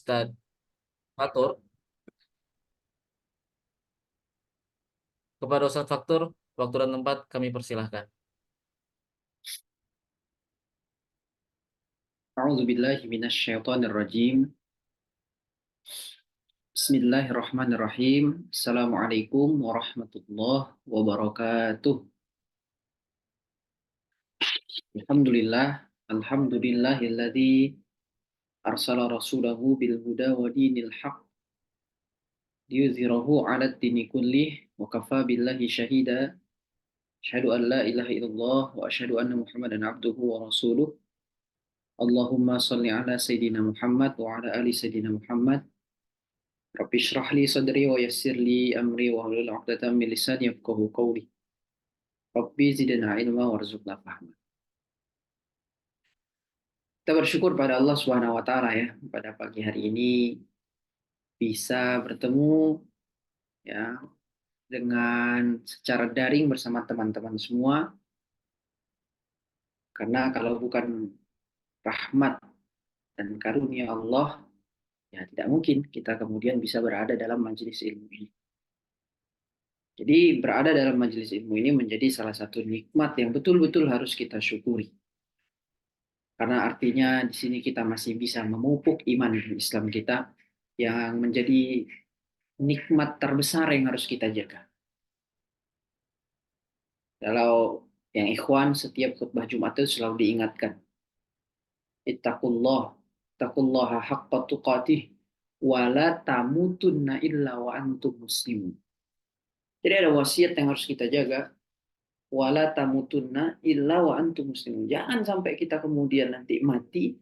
Ustadz Fatur. Kepada Ustadz Fatur, waktu dan tempat kami persilahkan. A'udzu billahi minasyaitonir rajim. Bismillahirrahmanirrahim. Assalamualaikum warahmatullahi wabarakatuh. Alhamdulillahilladzi arsala rasulahu bil huda wa dinil haq liyudhhirahu 'alad dini kullih wa kafa billahi syahida. Asyhadu an la ilaha illallah wa asyhadu anna Muhammadan abduhu wa rasuluh. Allahumma shalli ala sayidina Muhammad wa ala ali sayidina Muhammad. Rabbi shrah li sadri wa yassir li amri wa hlul 'uqdatam min lisani yafqahu qawli. Rabbi zidna ilma warzuqna fahma. Kita bersyukur pada Allah Subhanahu wa taala ya, pada pagi hari ini bisa bertemu ya dengan secara daring bersama teman-teman semua, karena kalau bukan rahmat dan karunia Allah ya tidak mungkin kita kemudian bisa berada dalam majelis ilmu ini. Jadi berada dalam majelis ilmu ini menjadi salah satu nikmat yang betul-betul harus kita syukuri. Karena artinya di sini kita masih bisa memupuk iman Islam kita yang menjadi nikmat terbesar yang harus kita jaga. Kalau yang ikhwan setiap khutbah Jumat itu selalu diingatkan. Ittaqullah, ittaqullaha haqqa tuqatih wa la tamutunna illa wa antum muslimun. Jadi ada wasiat yang harus kita jaga. Wala tamutunna illa wa antum muslimun. Jangan sampai kita kemudian nanti mati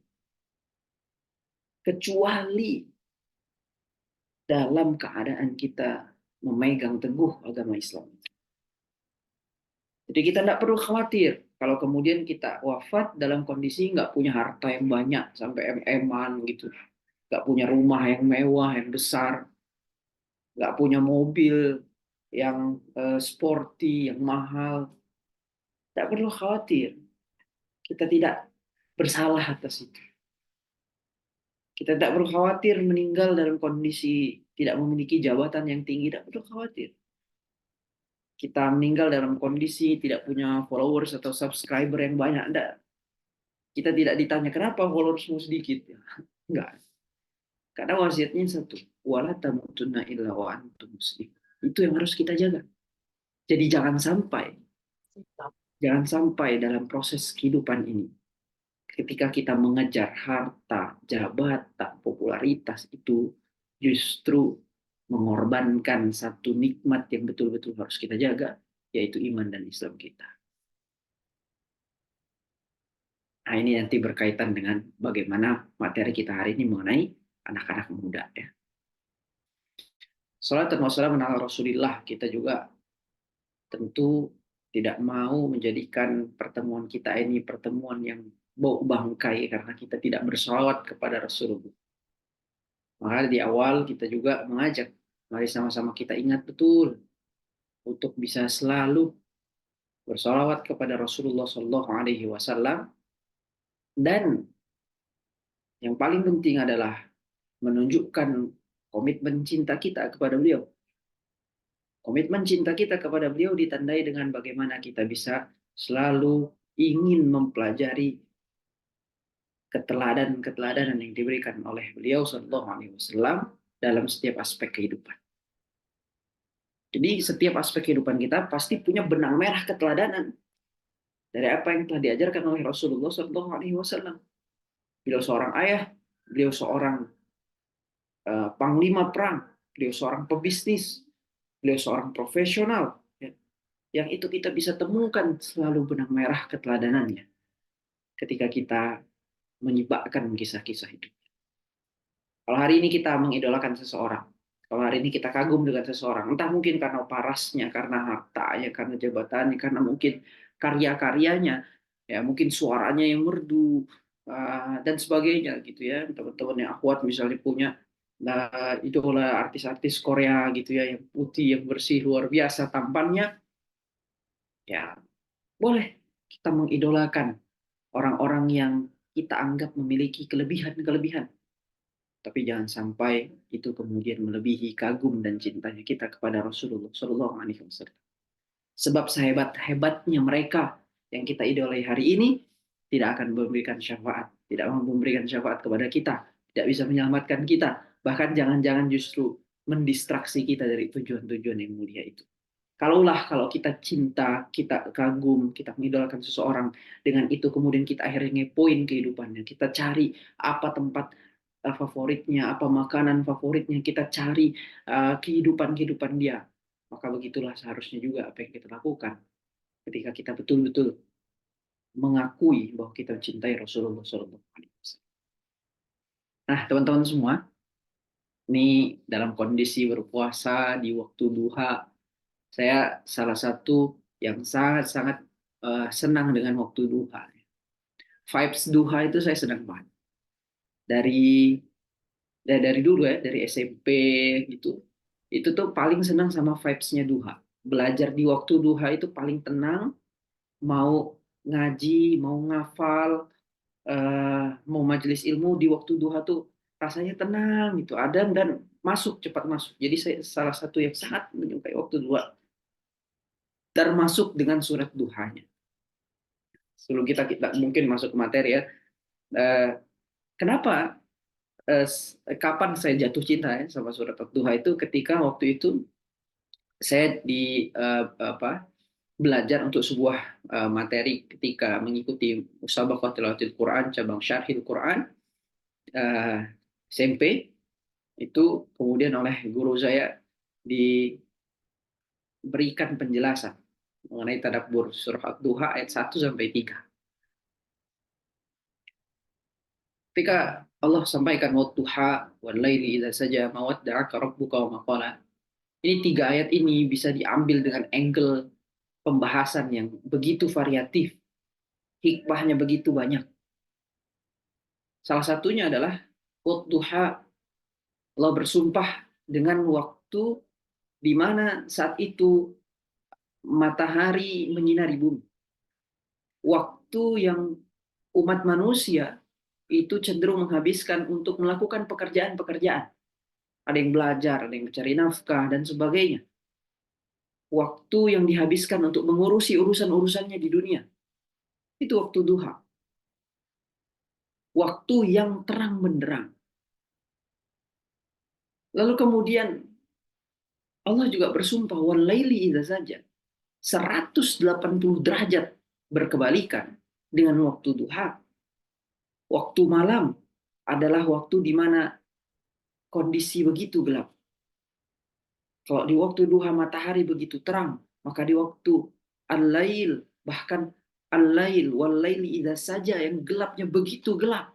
kecuali dalam keadaan kita memegang teguh agama Islam. Jadi kita tidak perlu khawatir kalau kemudian kita wafat dalam kondisi nggak punya harta yang banyak sampai em-eman gitu, nggak punya rumah yang mewah yang besar, nggak punya mobil yang sporty yang mahal. Tidak perlu khawatir, kita tidak bersalah atas itu. Kita tidak perlu khawatir meninggal dalam kondisi tidak memiliki jabatan yang tinggi, tidak perlu khawatir. Kita meninggal dalam kondisi tidak punya followers atau subscriber yang banyak, enggak. Kita tidak ditanya kenapa followersmu sedikit. Enggak. Karena wasiatnya satu, wala tamutunna illa wa antum muslimun. Itu yang harus kita jaga. Jadi jangan sampai dalam proses kehidupan ini ketika kita mengejar harta, jabatan, popularitas itu justru mengorbankan satu nikmat yang betul-betul harus kita jaga, yaitu iman dan Islam kita. Nah, ini nanti berkaitan dengan bagaimana materi kita hari ini mengenai anak-anak muda ya. Salat dan wassalam ala Rasulillah, kita juga tentu tidak mau menjadikan pertemuan kita ini pertemuan yang bau bangkai karena kita tidak bersolawat kepada Rasulullah. Maka di awal kita juga mengajak, mari sama-sama kita ingat betul untuk bisa selalu bersolawat kepada Rasulullah Shallallahu Alaihi Wasallam, dan yang paling penting adalah menunjukkan komitmen cinta kita kepada beliau. Komitmen cinta kita kepada beliau ditandai dengan bagaimana kita bisa selalu ingin mempelajari keteladanan yang diberikan oleh beliau Shallallahu Alaihi Wasallam dalam setiap aspek kehidupan. Jadi setiap aspek kehidupan kita pasti punya benang merah keteladanan dari apa yang telah diajarkan oleh Rasulullah Shallallahu Alaihi Wasallam. Beliau seorang ayah, beliau seorang panglima perang, beliau seorang pebisnis, beliau seorang profesional. Ya. Yang itu kita bisa temukan selalu benang merah keteladanannya ketika kita menyibakkan kisah-kisah hidup. Kalau hari ini kita mengidolakan seseorang, kalau hari ini kita kagum dengan seseorang, entah mungkin karena parasnya, karena hartanya, karena jabatannya, karena mungkin karya-karyanya, ya mungkin suaranya yang merdu dan sebagainya gitu ya. Teman-teman yang akhwat misalnya punya idola artis-artis Korea gitu ya, yang putih, yang bersih, luar biasa tampannya, ya boleh kita mengidolakan orang-orang yang kita anggap memiliki kelebihan-kelebihan. Tapi jangan sampai itu kemudian melebihi kagum dan cintanya kita kepada Rasulullah Shallallahu Alaihi Wasallam. Sebab sehebat-hebatnya mereka yang kita idolai hari ini tidak akan memberikan syafaat, tidak mau memberikan syafaat kepada kita, tidak bisa menyelamatkan kita, bahkan jangan-jangan justru mendistraksi kita dari tujuan-tujuan yang mulia itu. Kalau kita cinta, kita kagum, kita mengidolakan seseorang, dengan itu kemudian kita akhirnya ngepoin kehidupannya, kita cari apa tempat favoritnya, apa makanan favoritnya, kita cari kehidupan-kehidupan dia. Maka begitulah seharusnya juga apa yang kita lakukan ketika kita betul-betul mengakui bahwa kita mencintai Rasulullah SAW. Nah, teman-teman semua, ini dalam kondisi berpuasa di waktu duha, saya salah satu yang sangat-sangat senang dengan waktu duha. Vibes duha itu saya senang banget. Dari dari dulu ya, dari SMP gitu. Itu tuh paling senang sama vibes-nya duha. Belajar di waktu duha itu paling tenang, mau ngaji, mau ngafal, mau majelis ilmu di waktu duha tuh rasanya tenang gitu, adem dan masuk cepat masuk. Jadi saya salah satu yang sangat menyukai waktu duha, termasuk dengan surat duhanya. Sebelum kita mungkin masuk ke materi ya, eh, kenapa kapan saya jatuh cinta ya sama surat duha itu ketika waktu itu saya apa belajar untuk sebuah materi ketika mengikuti musabaqah tilawatil Quran cabang Syarhil Quran SMP itu, kemudian oleh guru saya diberikan penjelasan mengenai tadabbur surah Ad-Duha ayat 1 sampai 3. Ketika Allah sampaikan wadduha wal laili idza saja ma wadda'aka rabbuka wa ma qala. Ini 3 ayat ini bisa diambil dengan angle pembahasan yang begitu variatif, hikmahnya begitu banyak. Salah satunya adalah wadduha, Allah bersumpah dengan waktu di mana saat itu matahari menyinari bumi. Waktu yang umat manusia itu cenderung menghabiskan untuk melakukan pekerjaan-pekerjaan. Ada yang belajar, ada yang mencari nafkah, dan sebagainya. Waktu yang dihabiskan untuk mengurusi urusan-urusannya di dunia. Itu waktu duha. Waktu yang terang benderang. Lalu kemudian Allah juga bersumpah, walaili idza saja. 180 derajat berkebalikan dengan waktu duha. Waktu malam adalah waktu di mana kondisi begitu gelap. Kalau di waktu duha matahari begitu terang, maka di waktu al-lail, bahkan al-lail wal-laili idza saja yang gelapnya begitu gelap,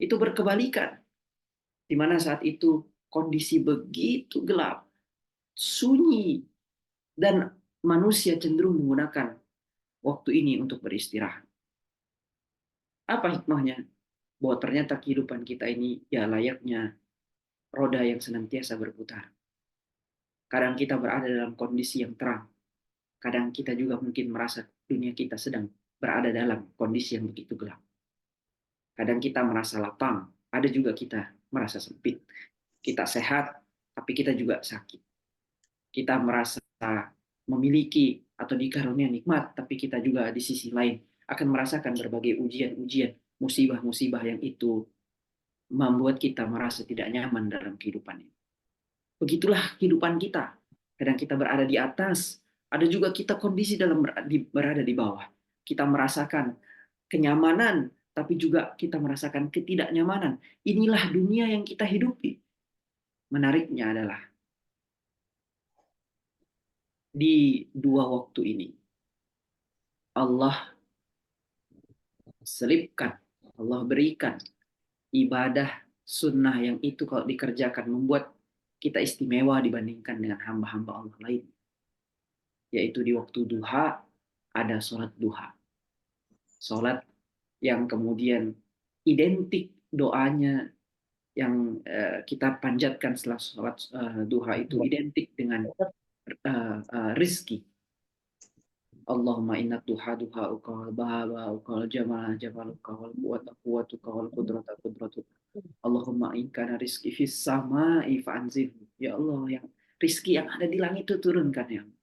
itu berkebalikan. Di mana saat itu kondisi begitu gelap, sunyi, dan manusia cenderung menggunakan waktu ini untuk beristirahat. Apa hikmahnya? Bahwa ternyata kehidupan kita ini ya layaknya roda yang senantiasa berputar. Kadang kita berada dalam kondisi yang terang, kadang kita juga mungkin merasa dunia kita sedang berada dalam kondisi yang begitu gelap. Kadang kita merasa lapang, ada juga kita merasa sempit. Kita sehat, tapi kita juga sakit. Kita merasa memiliki atau dikarunia nikmat, tapi kita juga di sisi lain akan merasakan berbagai ujian-ujian, musibah-musibah yang itu membuat kita merasa tidak nyaman dalam kehidupan ini. Begitulah kehidupan kita. Kadang kita berada di atas, ada juga kita kondisi dalam berada di bawah. Kita merasakan kenyamanan, tapi juga kita merasakan ketidaknyamanan. Inilah dunia yang kita hidupi. Menariknya adalah di 2 waktu ini, Allah selipkan, Allah berikan ibadah sunnah yang itu kalau dikerjakan membuat kita istimewa dibandingkan dengan hamba-hamba Allah lain. Yaitu di waktu duha ada sholat duha. Sholat yang kemudian identik doanya yang kita panjatkan setelah sholat duha itu identik dengan rizki. Allahumma inna duha duhauka wal baha bahauka wal jamala jamaluka wal quwwata quwwatuka wal qudrata qudratuka. Allahumma in kana rizki fis sama'i fa'anzilhu. Ya Allah, yang rizki yang ada di langit itu turunkan ya Allah.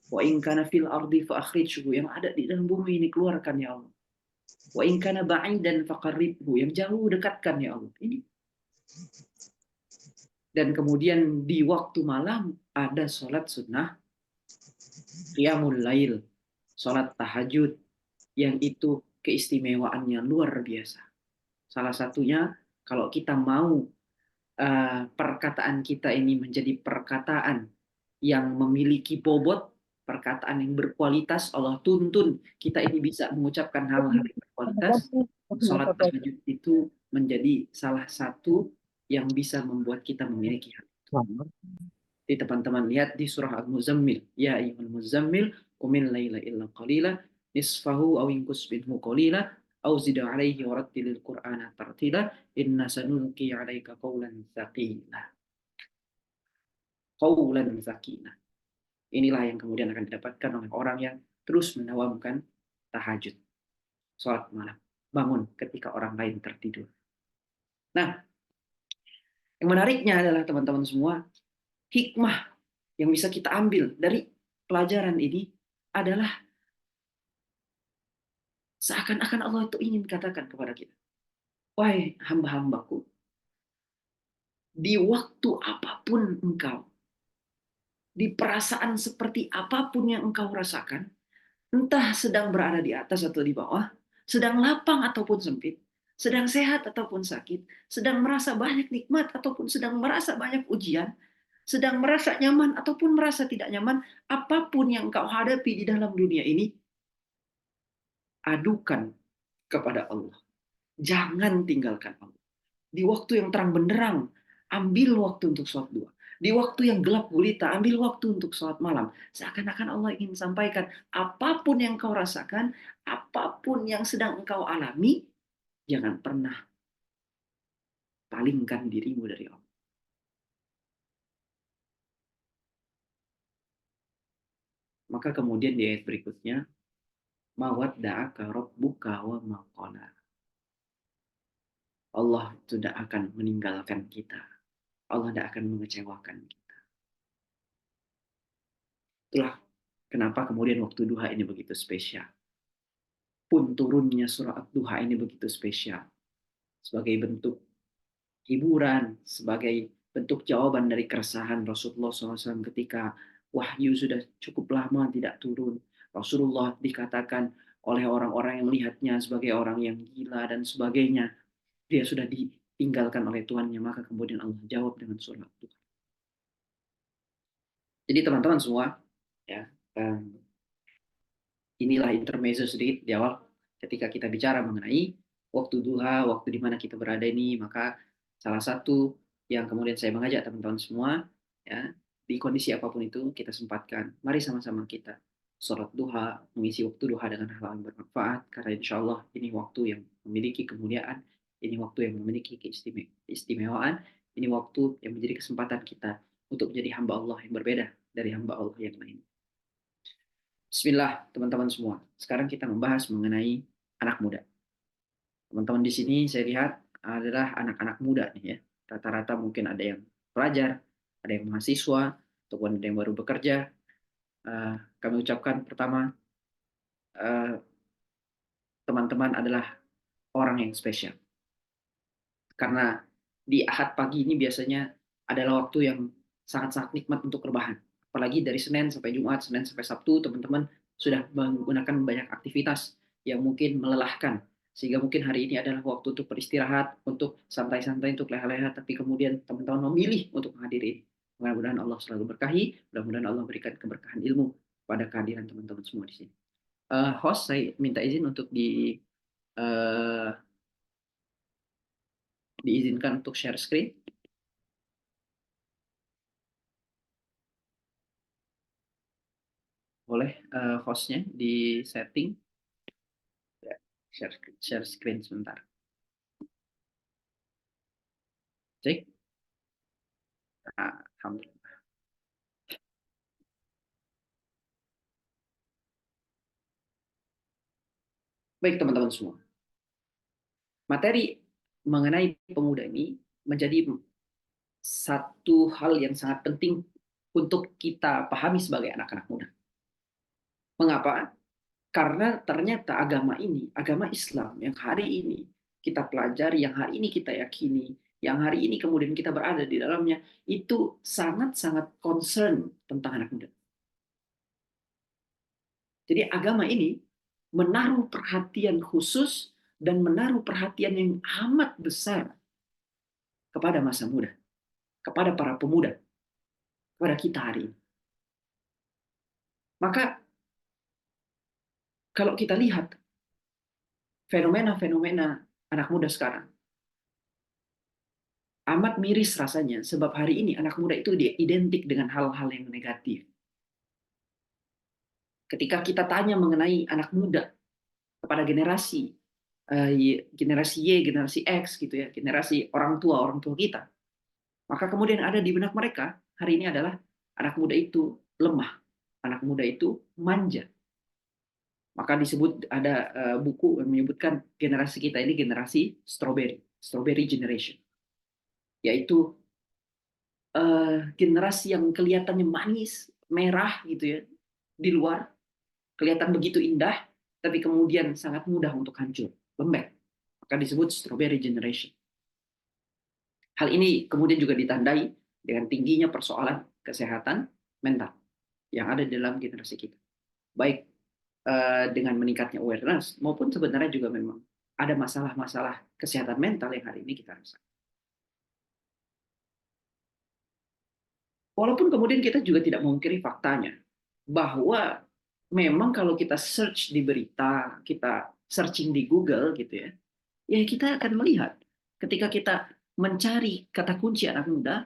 Wa in kana fil ardi fa akhrijhu, yang ada di dalam bumi ini keluarkan ya Allah. Wa in kana ba'idan faqarribhu, yang jauh dekatkan ya Allah. Ini. Dan kemudian di waktu malam ada sholat sunnah qiyamul lail, sholat tahajud, yang itu keistimewaannya luar biasa. Salah satunya kalau kita mau perkataan kita ini menjadi perkataan yang memiliki bobot, perkataan yang berkualitas, Allah tuntun kita ini bisa mengucapkan hal-hal yang berkualitas. Sholat tahajud itu menjadi salah satu yang bisa membuat kita memiliki hal. Jadi teman-teman lihat di surah Al-Muzammil, ya ayyuhal muzammil qumil laila illa qalila nisfahu aw inqus minhu qalila aw zid 'alaihi warattilil qur'ana tartila inna sanulqi 'alaika qawlan tsaqila. Qawlan tsaqila. Inilah yang kemudian akan didapatkan oleh orang yang terus mendawamkan tahajud, salat malam, bangun ketika orang lain tertidur. Nah, yang menariknya adalah teman-teman semua, hikmah yang bisa kita ambil dari pelajaran ini adalah seakan-akan Allah itu ingin katakan kepada kita, wahai hamba-hambaku, di waktu apapun engkau, di perasaan seperti apapun yang engkau rasakan, entah sedang berada di atas atau di bawah, sedang lapang ataupun sempit, sedang sehat ataupun sakit, sedang merasa banyak nikmat ataupun sedang merasa banyak ujian, sedang merasa nyaman ataupun merasa tidak nyaman, apapun yang engkau hadapi di dalam dunia ini, adukan kepada Allah. Jangan tinggalkan Allah. Di waktu yang terang benderang, ambil waktu untuk sholat dua. Di waktu yang gelap gulita, ambil waktu untuk sholat malam. Seakan-akan Allah ingin sampaikan, apapun yang kau rasakan, apapun yang sedang engkau alami, jangan pernah palingkan dirimu dari Allah. Maka kemudian di ayat berikutnya, mawadda'aka rabbuka wa ma qala. Allah tidak akan meninggalkan kita. Allah tidak akan mengecewakan kita. Itulah kenapa kemudian waktu duha ini begitu spesial. Pun turunnya surah Ad-Duha ini begitu spesial. Sebagai bentuk hiburan, sebagai bentuk jawaban dari keresahan Rasulullah SAW ketika wahyu sudah cukup lama tidak turun. Rasulullah dikatakan oleh orang-orang yang melihatnya sebagai orang yang gila dan sebagainya. Dia sudah ditinggalkan oleh Tuhannya, maka kemudian Allah jawab dengan surah Ad-Duha. Jadi teman-teman semua, ya, inilah intermezzo sedikit di awal ketika kita bicara mengenai waktu duha, waktu di mana kita berada ini, maka salah satu yang kemudian saya mengajak teman-teman semua, ya, di kondisi apapun itu kita sempatkan, mari sama-sama kita sholat duha, mengisi waktu duha dengan hal yang bermanfaat, karena insya Allah ini waktu yang memiliki kemuliaan, ini waktu yang memiliki keistimewaan, ini waktu yang menjadi kesempatan kita untuk menjadi hamba Allah yang berbeda dari hamba Allah yang lain. Bismillah, teman-teman semua. Sekarang kita membahas mengenai anak muda. Teman-teman di sini saya lihat adalah anak-anak muda nih ya. Rata-rata mungkin ada yang pelajar, ada yang mahasiswa, ataupun ada yang baru bekerja. Kami ucapkan pertama, eh, teman-teman adalah orang yang spesial. Karena di Ahad pagi ini biasanya adalah waktu yang sangat-sangat nikmat untuk rebahan. Apalagi dari Senin sampai Jumat, Senin sampai Sabtu, teman-teman sudah menggunakan banyak aktivitas yang mungkin melelahkan. Sehingga mungkin hari ini adalah waktu untuk beristirahat, untuk santai-santai, untuk leha-leha, tapi kemudian teman-teman memilih untuk menghadiri. Mudah-mudahan Allah selalu berkahi, mudah-mudahan Allah berikan keberkahan ilmu pada kehadiran teman-teman semua di sini. Host, saya minta izin untuk uh, diizinkan untuk share screen. Boleh hostnya di setting. Ya, share screen sebentar. Cek. Alhamdulillah. Baik teman-teman semua, materi mengenai pemuda ini menjadi satu hal yang sangat penting untuk kita pahami sebagai anak-anak muda. Mengapa? Karena ternyata agama ini, agama Islam yang hari ini kita pelajari, yang hari ini kita yakini, yang hari ini kemudian kita berada di dalamnya, itu sangat-sangat concern tentang anak muda. Jadi agama ini menaruh perhatian khusus dan menaruh perhatian yang amat besar kepada masa muda, kepada para pemuda, kepada kita hari ini. Maka kalau kita lihat fenomena-fenomena anak muda sekarang, amat miris rasanya sebab hari ini anak muda itu identik dengan hal-hal yang negatif. Ketika kita tanya mengenai anak muda kepada generasi Y, generasi X gitu ya, generasi orang tua kita, maka kemudian ada di benak mereka hari ini adalah anak muda itu lemah, anak muda itu manja. Maka disebut ada buku yang menyebutkan generasi kita ini generasi strawberry generation, yaitu generasi yang kelihatannya manis, merah gitu ya, di luar kelihatan begitu indah, tapi kemudian sangat mudah untuk hancur, lembek. Maka disebut strawberry generation. Hal ini kemudian juga ditandai dengan tingginya persoalan kesehatan mental yang ada di dalam generasi kita. Baik dengan meningkatnya awareness maupun sebenarnya juga memang ada masalah-masalah kesehatan mental yang hari ini kita rasakan. Walaupun kemudian kita juga tidak memungkiri faktanya bahwa memang kalau kita search di berita, kita searching di Google gitu ya, ya kita akan melihat ketika kita mencari kata kunci anak muda,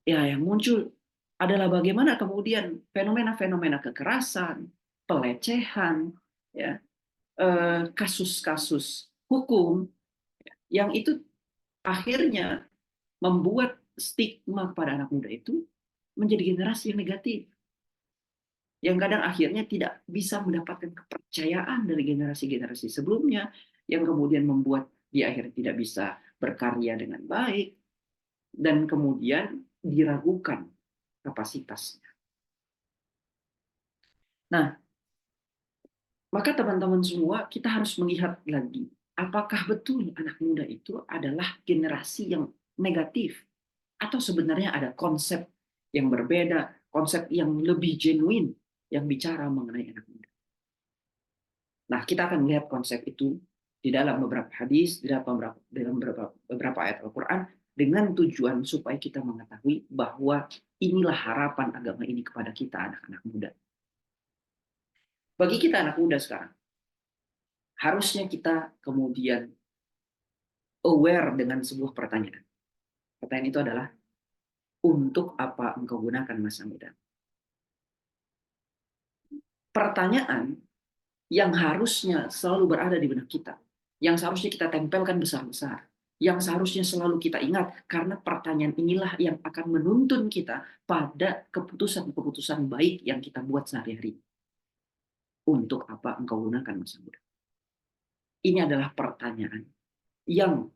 ya yang muncul adalah bagaimana kemudian fenomena-fenomena kekerasan, pelecehan, ya, kasus-kasus hukum yang itu akhirnya membuat stigma pada anak muda itu menjadi generasi yang negatif, yang kadang akhirnya tidak bisa mendapatkan kepercayaan dari generasi-generasi sebelumnya, yang kemudian membuat dia akhirnya tidak bisa berkarya dengan baik, dan kemudian diragukan kapasitasnya. Nah, maka teman-teman semua, kita harus melihat lagi, apakah betul anak muda itu adalah generasi yang negatif, atau sebenarnya ada konsep yang berbeda, konsep yang lebih genuine yang bicara mengenai anak muda. Nah, kita akan melihat konsep itu di dalam beberapa hadis, di dalam beberapa ayat Al-Quran, dengan tujuan supaya kita mengetahui bahwa inilah harapan agama ini kepada kita, anak-anak muda. Bagi kita anak muda sekarang, harusnya kita kemudian aware dengan sebuah pertanyaan. Pertanyaan itu adalah, untuk apa engkau gunakan masa muda? Pertanyaan yang harusnya selalu berada di benak kita, yang seharusnya kita tempelkan besar-besar, yang seharusnya selalu kita ingat, karena pertanyaan inilah yang akan menuntun kita pada keputusan-keputusan baik yang kita buat sehari-hari. Untuk apa engkau gunakan masa muda? Ini adalah pertanyaan yang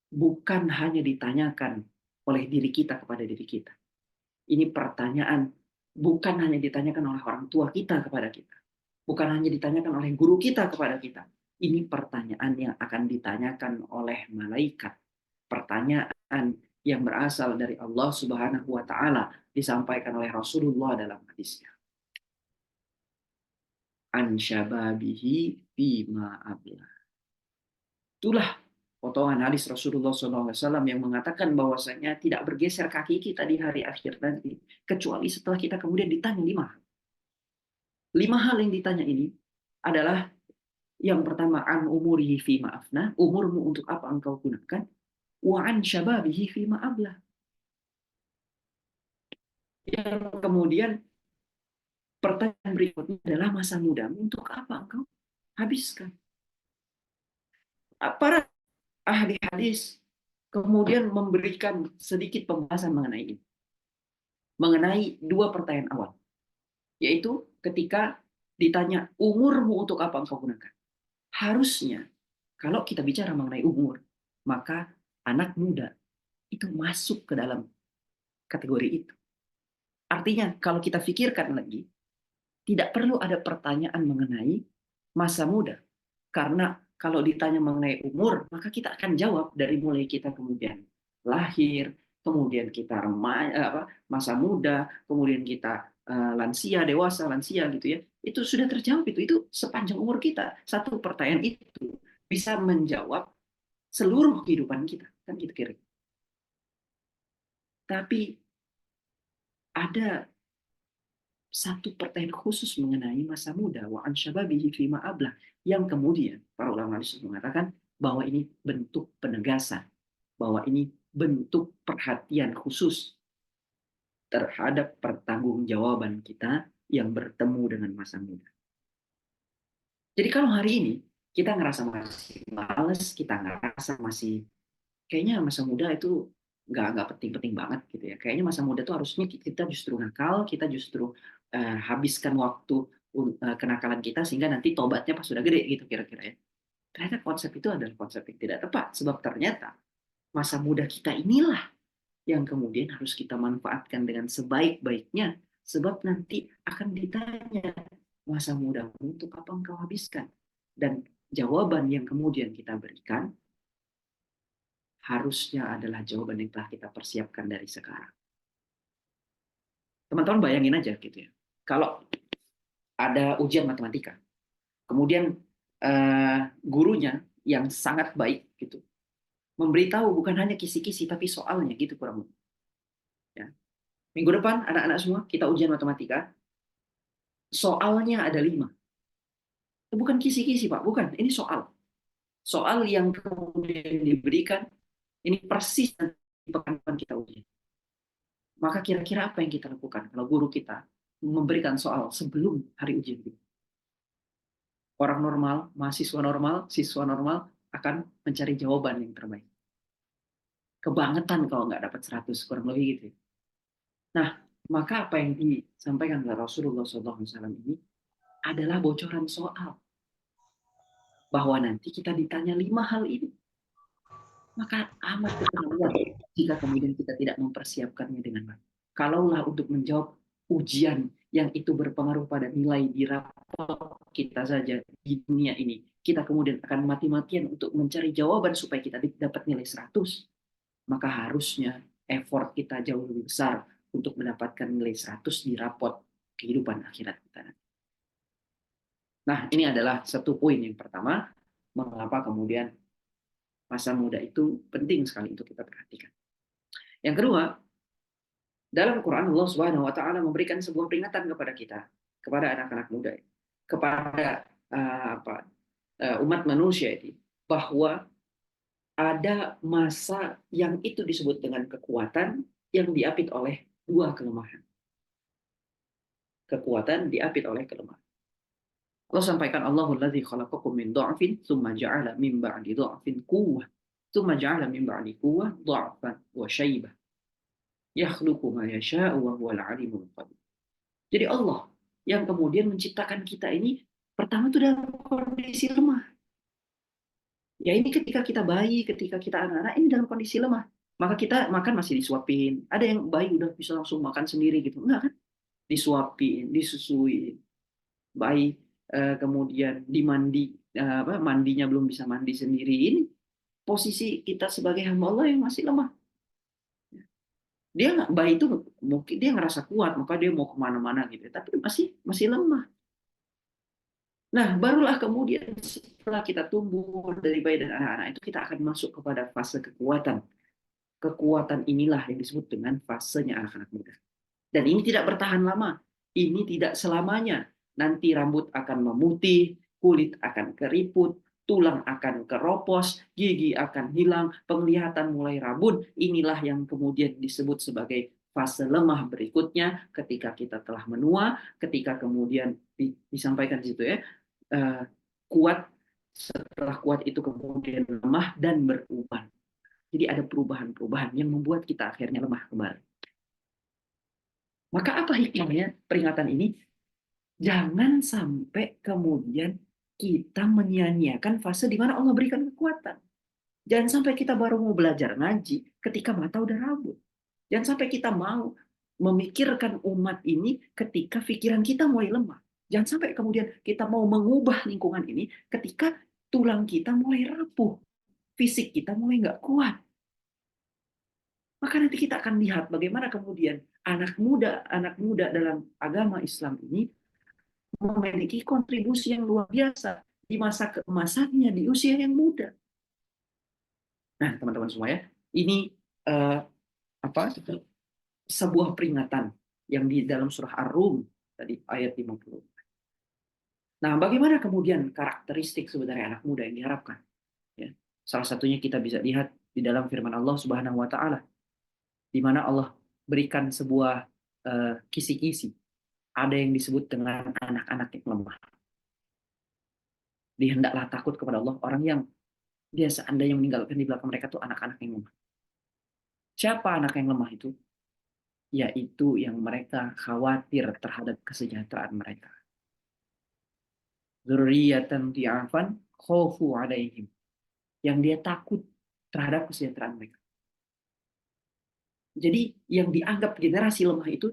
bukan hanya ditanyakan oleh diri kita kepada diri kita. Ini pertanyaan bukan hanya ditanyakan oleh orang tua kita kepada kita. Bukan hanya ditanyakan oleh guru kita kepada kita. Ini pertanyaan yang akan ditanyakan oleh malaikat. Pertanyaan yang berasal dari Allah Subhanahu wa taala, disampaikan oleh Rasulullah dalam hadisnya. An syababihi bima abla. Itulah potongan hadis Rasulullah SAW yang mengatakan bahwasanya tidak bergeser kaki kita di hari akhir nanti, kecuali setelah kita kemudian ditanya 5 hal. 5 hal yang ditanya ini adalah, yang pertama, an umurihi fima afna, umurmu untuk apa engkau gunakan, wa an syababihi fima abla. Yang kemudian pertanyaan berikutnya adalah, masa mudamu untuk apa engkau habiskan. Para ahli hadis kemudian memberikan sedikit pembahasan mengenai ini. Mengenai 2 pertanyaan awal. Yaitu ketika ditanya, umurmu untuk apa engkau gunakan? Harusnya kalau kita bicara mengenai umur, maka anak muda itu masuk ke dalam kategori itu. Artinya kalau kita pikirkan lagi, tidak perlu ada pertanyaan mengenai masa muda. Karena kalau ditanya mengenai umur, maka kita akan jawab dari mulai kita kemudian lahir, kemudian kita remaja, masa muda, kemudian kita lansia, dewasa, lansia gitu ya. Itu sudah terjawab itu sepanjang umur kita. Satu pertanyaan itu bisa menjawab seluruh kehidupan kita, kan gitu kira. Tapi ada satu pertanyaan khusus mengenai masa muda wa an syababihi fima ablah yang kemudian para ulama hadis mengatakan bahwa ini bentuk penegasan, bahwa ini bentuk perhatian khusus terhadap pertanggungjawaban kita yang bertemu dengan masa muda. Jadi kalau hari ini kita ngerasa masih males, kita ngerasa masih kayaknya masa muda itu nggak penting-penting banget gitu ya. Kayaknya masa muda tuh harusnya kita justru nakal, kita justru habiskan waktu kenakalan kita sehingga nanti tobatnya pas sudah gede gitu kira-kira ya. Ternyata konsep itu adalah konsep yang tidak tepat sebab ternyata masa muda kita inilah yang kemudian harus kita manfaatkan dengan sebaik-baiknya sebab nanti akan ditanya masa mudamu untuk apa engkau habiskan dan jawaban yang kemudian kita berikan harusnya adalah jawaban yang telah kita persiapkan dari sekarang. Teman-teman bayangin aja gitu ya. Kalau ada ujian matematika, kemudian gurunya yang sangat baik gitu, memberitahu bukan hanya kisi-kisi tapi soalnya gitu kurang lebih. Ya. Minggu depan anak-anak semua kita ujian matematika, soalnya ada 5. Bukan kisi-kisi Pak, bukan. Ini soal. Soal yang kemudian diberikan, ini persis di pekan depan kita ujian. Maka kira-kira apa yang kita lakukan kalau guru kita memberikan soal sebelum hari ujian kita? Orang normal, mahasiswa normal, siswa normal akan mencari jawaban yang terbaik. Kebangetan kalau nggak dapat 100, kurang lebih gitu. Nah, maka apa yang disampaikan oleh Rasulullah SAW ini adalah bocoran soal. Bahwa nanti kita ditanya 5 hal ini. Maka amat keterlaluan jika kemudian kita tidak mempersiapkannya dengan baik. Kalaulah untuk menjawab ujian yang itu berpengaruh pada nilai di rapor kita saja di dunia ini, kita kemudian akan mati-matian untuk mencari jawaban supaya kita dapat nilai 100, maka harusnya effort kita jauh lebih besar untuk mendapatkan nilai 100 di raport kehidupan akhirat kita. Nah, ini adalah satu poin yang pertama, mengapa kemudian masa muda itu penting sekali untuk kita perhatikan. Yang kedua, dalam Quran Allah Subhanahu wa taala memberikan sebuah peringatan kepada kita, kepada anak-anak muda, kepada umat manusia ini bahwa ada masa yang itu disebut dengan kekuatan yang diapit oleh 2 kelemahan. Kekuatan diapit oleh kelemahan. Allah sampaikan Allahul ladzi khalaqakum min dha'fin tsumma ja'ala min ba'di dha'fin quwwah tsumma ja'ala min ba'di quwwah dha'fan wa syaibah yakhluqu ma yasha'u wa huwal 'alimul qadir. Jadi Allah yang kemudian menciptakan kita ini pertama itu dalam kondisi lemah. Ya ini ketika kita bayi, ketika kita anak-anak ini dalam kondisi lemah. Maka kita makan masih disuapin. Ada yang bayi udah bisa langsung makan sendiri gitu. Enggak kan? Disuapin, disusui. Bayi kemudian mandinya belum bisa mandi sendiri. Ini posisi kita sebagai hamba Allah yang masih lemah. Dia nggak, bayi itu mungkin dia ngerasa kuat, maka dia mau kemana-mana gitu, tapi masih lemah. Nah, barulah kemudian setelah kita tumbuh dari bayi dan anak-anak itu kita akan masuk kepada fase kekuatan. Kekuatan inilah yang disebut dengan fasenya anak-anak muda. Dan ini tidak bertahan lama. Ini tidak selamanya. Nanti rambut akan memutih, kulit akan keriput, tulang akan keropos, gigi akan hilang, penglihatan mulai rabun. Inilah yang kemudian disebut sebagai fase lemah berikutnya ketika kita telah menua, ketika kemudian disampaikan di situ ya, kuat, setelah kuat itu kemudian lemah dan berubah. Jadi ada perubahan-perubahan yang membuat kita akhirnya lemah kembali. Maka apa hikmahnya peringatan ini? Jangan sampai kemudian kita menyia-nyiakan fase di mana Allah berikan kekuatan. Jangan sampai kita baru mau belajar ngaji ketika mata udah rabun. Jangan sampai kita mau memikirkan umat ini ketika pikiran kita mulai lemah. Jangan sampai kemudian kita mau mengubah lingkungan ini ketika tulang kita mulai rapuh, fisik kita mulai nggak kuat. Maka nanti kita akan lihat bagaimana kemudian anak muda dalam agama Islam ini memiliki kontribusi yang luar biasa di masa keemasannya di usia yang muda. Nah, teman-teman semua ya, ini eh, apa? Sebuah peringatan yang di dalam surah Ar-Rum tadi ayat 50. Nah, bagaimana kemudian karakteristik sebenarnya anak muda yang diharapkan? Ya, salah satunya kita bisa lihat di dalam firman Allah Subhanahu wa taala di mana Allah berikan sebuah kisi-kisi. Ada yang disebut dengan anak-anak yang lemah. Hendaklah takut kepada Allah orang yang biasa Anda yang meninggalkan di belakang mereka tuh anak-anak yang lemah. Siapa anak yang lemah itu? Yaitu yang mereka khawatir terhadap kesejahteraan mereka. Dzurriyyatan di'afan khaufu 'alaihim. Yang dia takut terhadap kesejahteraan mereka. Jadi yang dianggap generasi lemah itu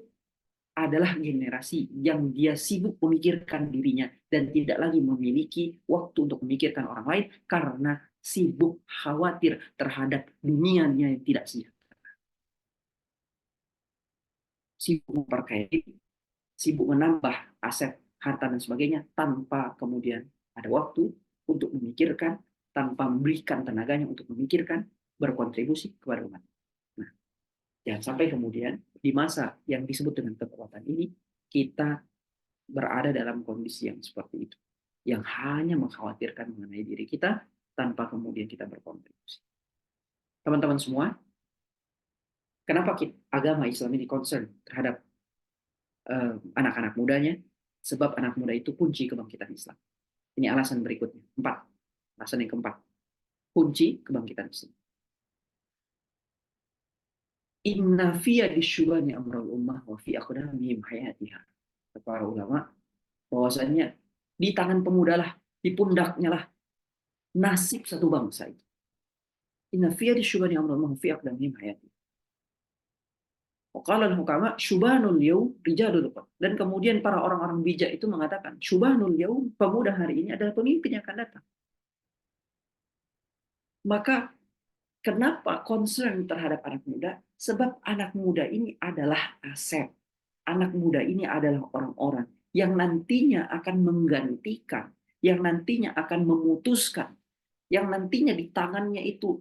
adalah generasi yang dia sibuk memikirkan dirinya dan tidak lagi memiliki waktu untuk memikirkan orang lain karena sibuk khawatir terhadap dunianya yang tidak sejahtera. Sibuk memperkaya diri, sibuk menambah aset, harta dan sebagainya tanpa kemudian ada waktu untuk memikirkan, tanpa memberikan tenaganya untuk memikirkan, berkontribusi kepada umat. Nah, jangan sampai kemudian di masa yang disebut dengan kekuatan ini, kita berada dalam kondisi yang seperti itu. Yang hanya mengkhawatirkan mengenai diri kita, tanpa kemudian kita berkontribusi. Teman-teman semua, kenapa agama Islam ini concern terhadap anak-anak mudanya? Sebab anak muda itu kunci kebangkitan Islam. Ini alasan berikutnya. 4. Alasan yang keempat. Kunci kebangkitan Islam. Inna fiya disyubani amrul ummah wa fi aqdamihim hayatiha. Para ulama bahwasanya di tangan pemuda lah, di pundaknya lah nasib satu bangsa itu. Inna fiya disyubani amrul ummah wa fi aqdamihim hayatiha. Qala al-hukama syubanul yaum rijalul qad. Dan kemudian para orang-orang bijak itu mengatakan, syubanul yaum, pemuda hari ini adalah pemimpin yang akan datang. Maka kenapa concern terhadap anak muda? Sebab anak muda ini adalah aset. Anak muda ini adalah orang-orang yang nantinya akan menggantikan, yang nantinya akan memutuskan, yang nantinya di tangannya itu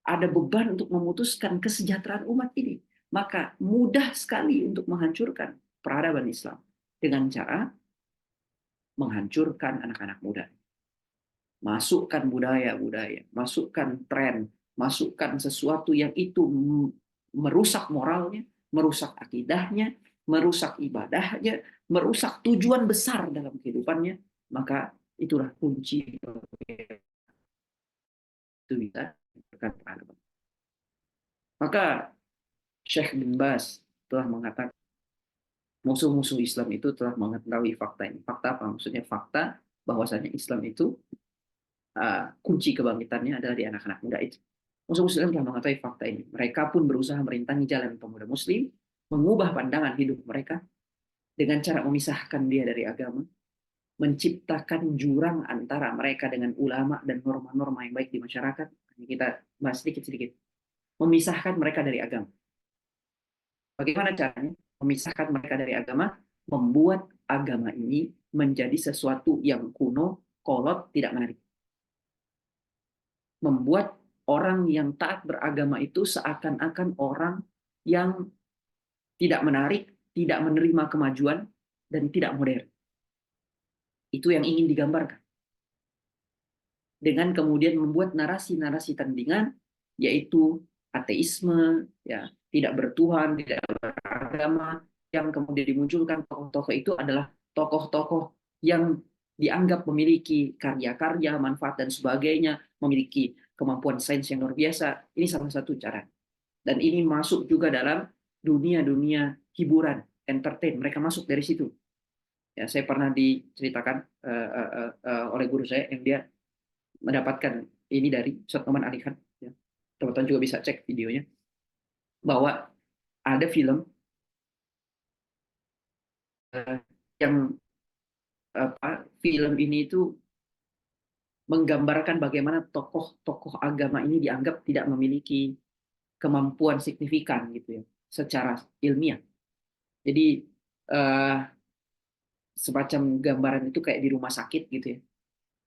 ada beban untuk memutuskan kesejahteraan umat ini. Maka mudah sekali untuk menghancurkan peradaban Islam dengan cara menghancurkan anak-anak muda. Masukkan budaya-budaya, masukkan tren, masukkan sesuatu yang itu merusak moralnya, merusak akidahnya, merusak ibadahnya, merusak tujuan besar dalam kehidupannya, maka itulah kunci itu bisa peradaban. Maka Syekh bin Baz telah mengatakan musuh-musuh Islam itu telah mengetahui fakta ini. Fakta apa? Maksudnya fakta bahwasanya Islam itu kunci kebangkitannya adalah di anak-anak muda itu. Musuh-musuh Islam telah mengetahui fakta ini. Mereka pun berusaha merintangi jalan pemuda Muslim, mengubah pandangan hidup mereka dengan cara memisahkan dia dari agama, menciptakan jurang antara mereka dengan ulama dan norma-norma yang baik di masyarakat. Kita bahas sedikit-sedikit. Memisahkan mereka dari agama. Bagaimana caranya? Memisahkan mereka dari agama, membuat agama ini menjadi sesuatu yang kuno, kolot, tidak menarik. Membuat orang yang taat beragama itu seakan-akan orang yang tidak menarik, tidak menerima kemajuan, dan tidak modern. Itu yang ingin digambarkan. Dengan kemudian membuat narasi-narasi tandingan, yaitu ateisme, ya, tidak bertuhan, tidak beragama, yang kemudian dimunculkan tokoh-tokoh itu adalah tokoh-tokoh yang dianggap memiliki karya-karya, manfaat dan sebagainya, memiliki kemampuan sains yang luar biasa. Ini salah satu cara. Dan ini masuk juga dalam dunia-dunia hiburan, entertain. Mereka masuk dari situ. Ya, saya pernah diceritakan oleh guru saya yang dia mendapatkan ini dari Ustadz Noman Ali Khan. Ya. Teman-teman juga bisa cek videonya bahwa ada film eh, yang film ini itu menggambarkan bagaimana tokoh-tokoh agama ini dianggap tidak memiliki kemampuan signifikan gitu ya secara ilmiah. Jadi eh, semacam gambaran itu kayak di rumah sakit gitu ya.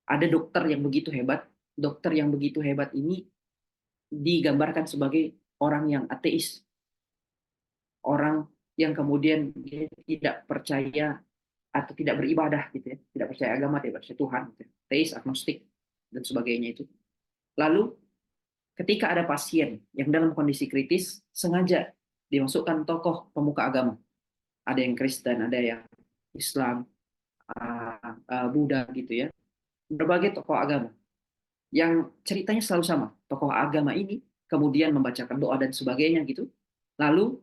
Ada dokter yang begitu hebat, dokter yang begitu hebat ini digambarkan sebagai orang yang ateis, orang yang kemudian dia tidak percaya atau tidak beribadah gitu ya, tidak percaya agama, tidak percaya Tuhan, gitu ya. Ateis, agnostik dan sebagainya itu. Lalu ketika ada pasien yang dalam kondisi kritis, sengaja dimasukkan tokoh pemuka agama. Ada yang Kristen, ada yang Islam, Buddha gitu ya. Berbagai tokoh agama. Yang ceritanya selalu sama. Tokoh agama ini kemudian membacakan doa dan sebagainya gitu. Lalu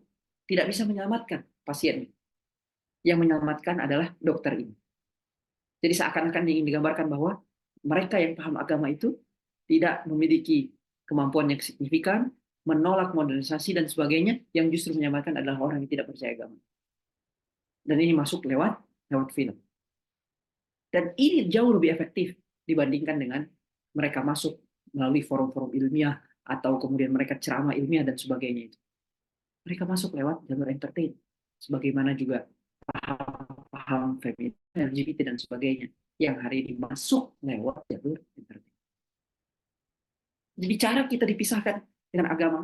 tidak bisa menyelamatkan pasien. Yang menyelamatkan adalah dokter ini. Jadi seakan-akan ingin digambarkan bahwa mereka yang paham agama itu tidak memiliki kemampuan yang signifikan, menolak modernisasi dan sebagainya, yang justru menyelamatkan adalah orang yang tidak percaya agama. Dan ini masuk lewat film. Dan ini jauh lebih efektif dibandingkan dengan mereka masuk melalui forum-forum ilmiah atau kemudian mereka ceramah ilmiah dan sebagainya itu. Mereka masuk lewat jalur entertain. Sebagaimana juga paham feminis, LGBT dan sebagainya yang hari ini masuk lewat jalur entertain. Jadi cara kita dipisahkan dengan agama,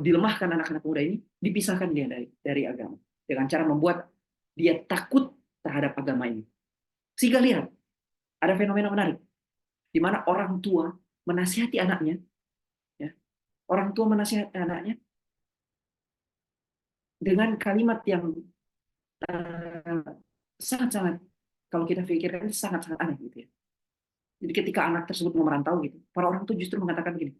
dilemahkan anak-anak muda ini, dipisahkan dia dari agama dengan cara membuat dia takut terhadap agama ini. Sehingga lihat, ada fenomena menarik di mana orang tua menasihati anaknya, ya, orang tua menasihati anaknya dengan kalimat yang sangat-sangat, kalau kita pikirkan sangat-sangat aneh gitu ya. Jadi ketika anak tersebut mau merantau gitu, para orang tua justru mengatakan begini,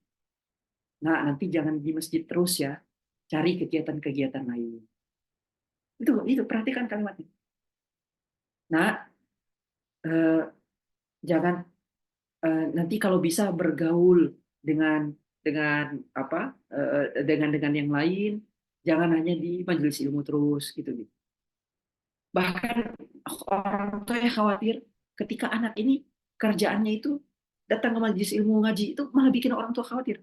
nah nanti jangan di masjid terus ya, cari kegiatan-kegiatan lain. Itu perhatikan kalimatnya. Nah, eh, jangan nanti kalau bisa bergaul dengan apa dengan yang lain, jangan hanya di majelis ilmu terus gitu. Bahkan orang tua yang khawatir ketika anak ini kerjaannya itu datang ke majelis ilmu ngaji itu malah bikin orang tua khawatir.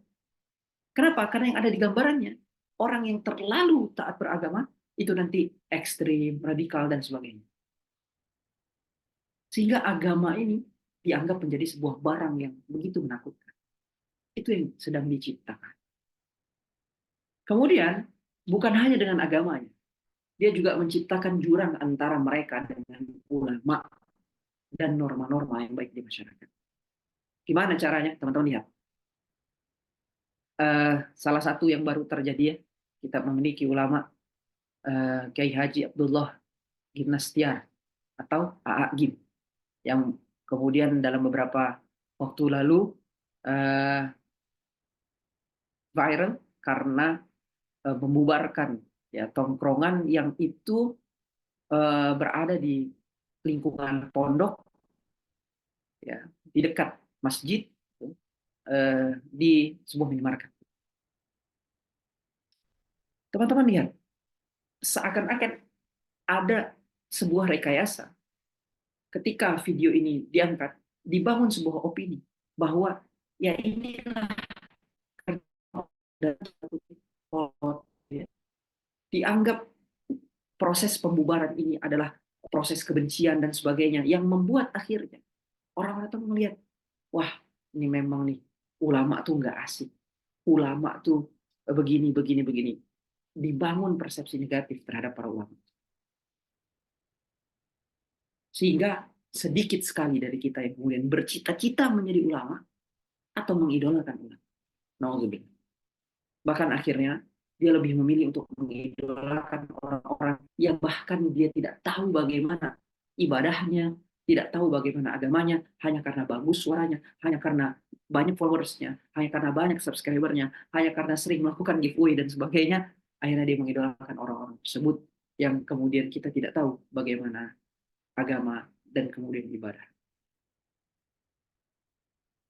Kenapa? Karena yang ada di gambarannya orang yang terlalu taat beragama itu nanti ekstrim, radikal dan sebagainya. Sehingga agama ini dianggap menjadi sebuah barang yang begitu menakutkan. Itu yang sedang diciptakan. Kemudian, bukan hanya dengan agamanya, dia juga menciptakan jurang antara mereka dengan ulama dan norma-norma yang baik di masyarakat. Gimana caranya? Teman-teman lihat. Salah satu yang baru terjadi ya, kita memiliki ulama Kiai Haji Abdullah Gimnastiar atau AA Gim yang kemudian dalam beberapa waktu lalu uh, viral karena membubarkan ya tongkrongan yang itu berada di lingkungan pondok ya di dekat masjid di sebuah minimarket. Teman-teman lihat, seakan-akan ada sebuah rekayasa ketika video ini diangkat, dibangun sebuah opini bahwa ya inilah dianggap proses pembubaran ini adalah proses kebencian dan sebagainya yang membuat akhirnya orang-orang tuh melihat, wah ini memang nih ulama tuh nggak asik, ulama tuh begini begini begini, dibangun persepsi negatif terhadap para ulama sehingga sedikit sekali dari kita yang kemudian bercita-cita menjadi ulama atau mengidolakan ulama. Nauzubillah. Bahkan akhirnya dia lebih memilih untuk mengidolakan orang-orang yang bahkan dia tidak tahu bagaimana ibadahnya, tidak tahu bagaimana agamanya, hanya karena bagus suaranya, hanya karena banyak followersnya, hanya karena banyak subscribernya, hanya karena sering melakukan giveaway dan sebagainya, akhirnya dia mengidolakan orang-orang tersebut yang kemudian kita tidak tahu bagaimana agama dan kemudian ibadah.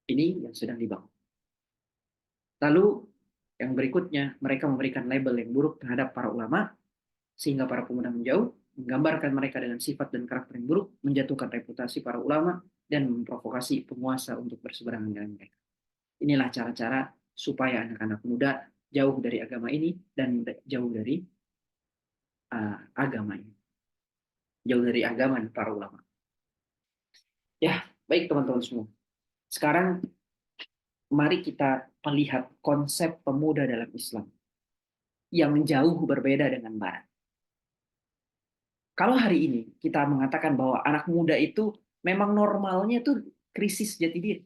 Ini yang sedang dibangun. Lalu yang berikutnya, mereka memberikan label yang buruk terhadap para ulama, sehingga para pemuda menjauh, menggambarkan mereka dengan sifat dan karakter yang buruk, menjatuhkan reputasi para ulama, dan memprovokasi penguasa untuk berseberangan dengan mereka. Inilah cara-cara supaya anak-anak muda jauh dari agama ini dan jauh dari agama ini. Jauh dari agama dan para ulama. Ya, baik teman-teman semua. Sekarang mari kita melihat konsep pemuda dalam Islam yang jauh berbeda dengan Barat. Kalau hari ini kita mengatakan bahwa anak muda itu memang normalnya itu krisis jati diri.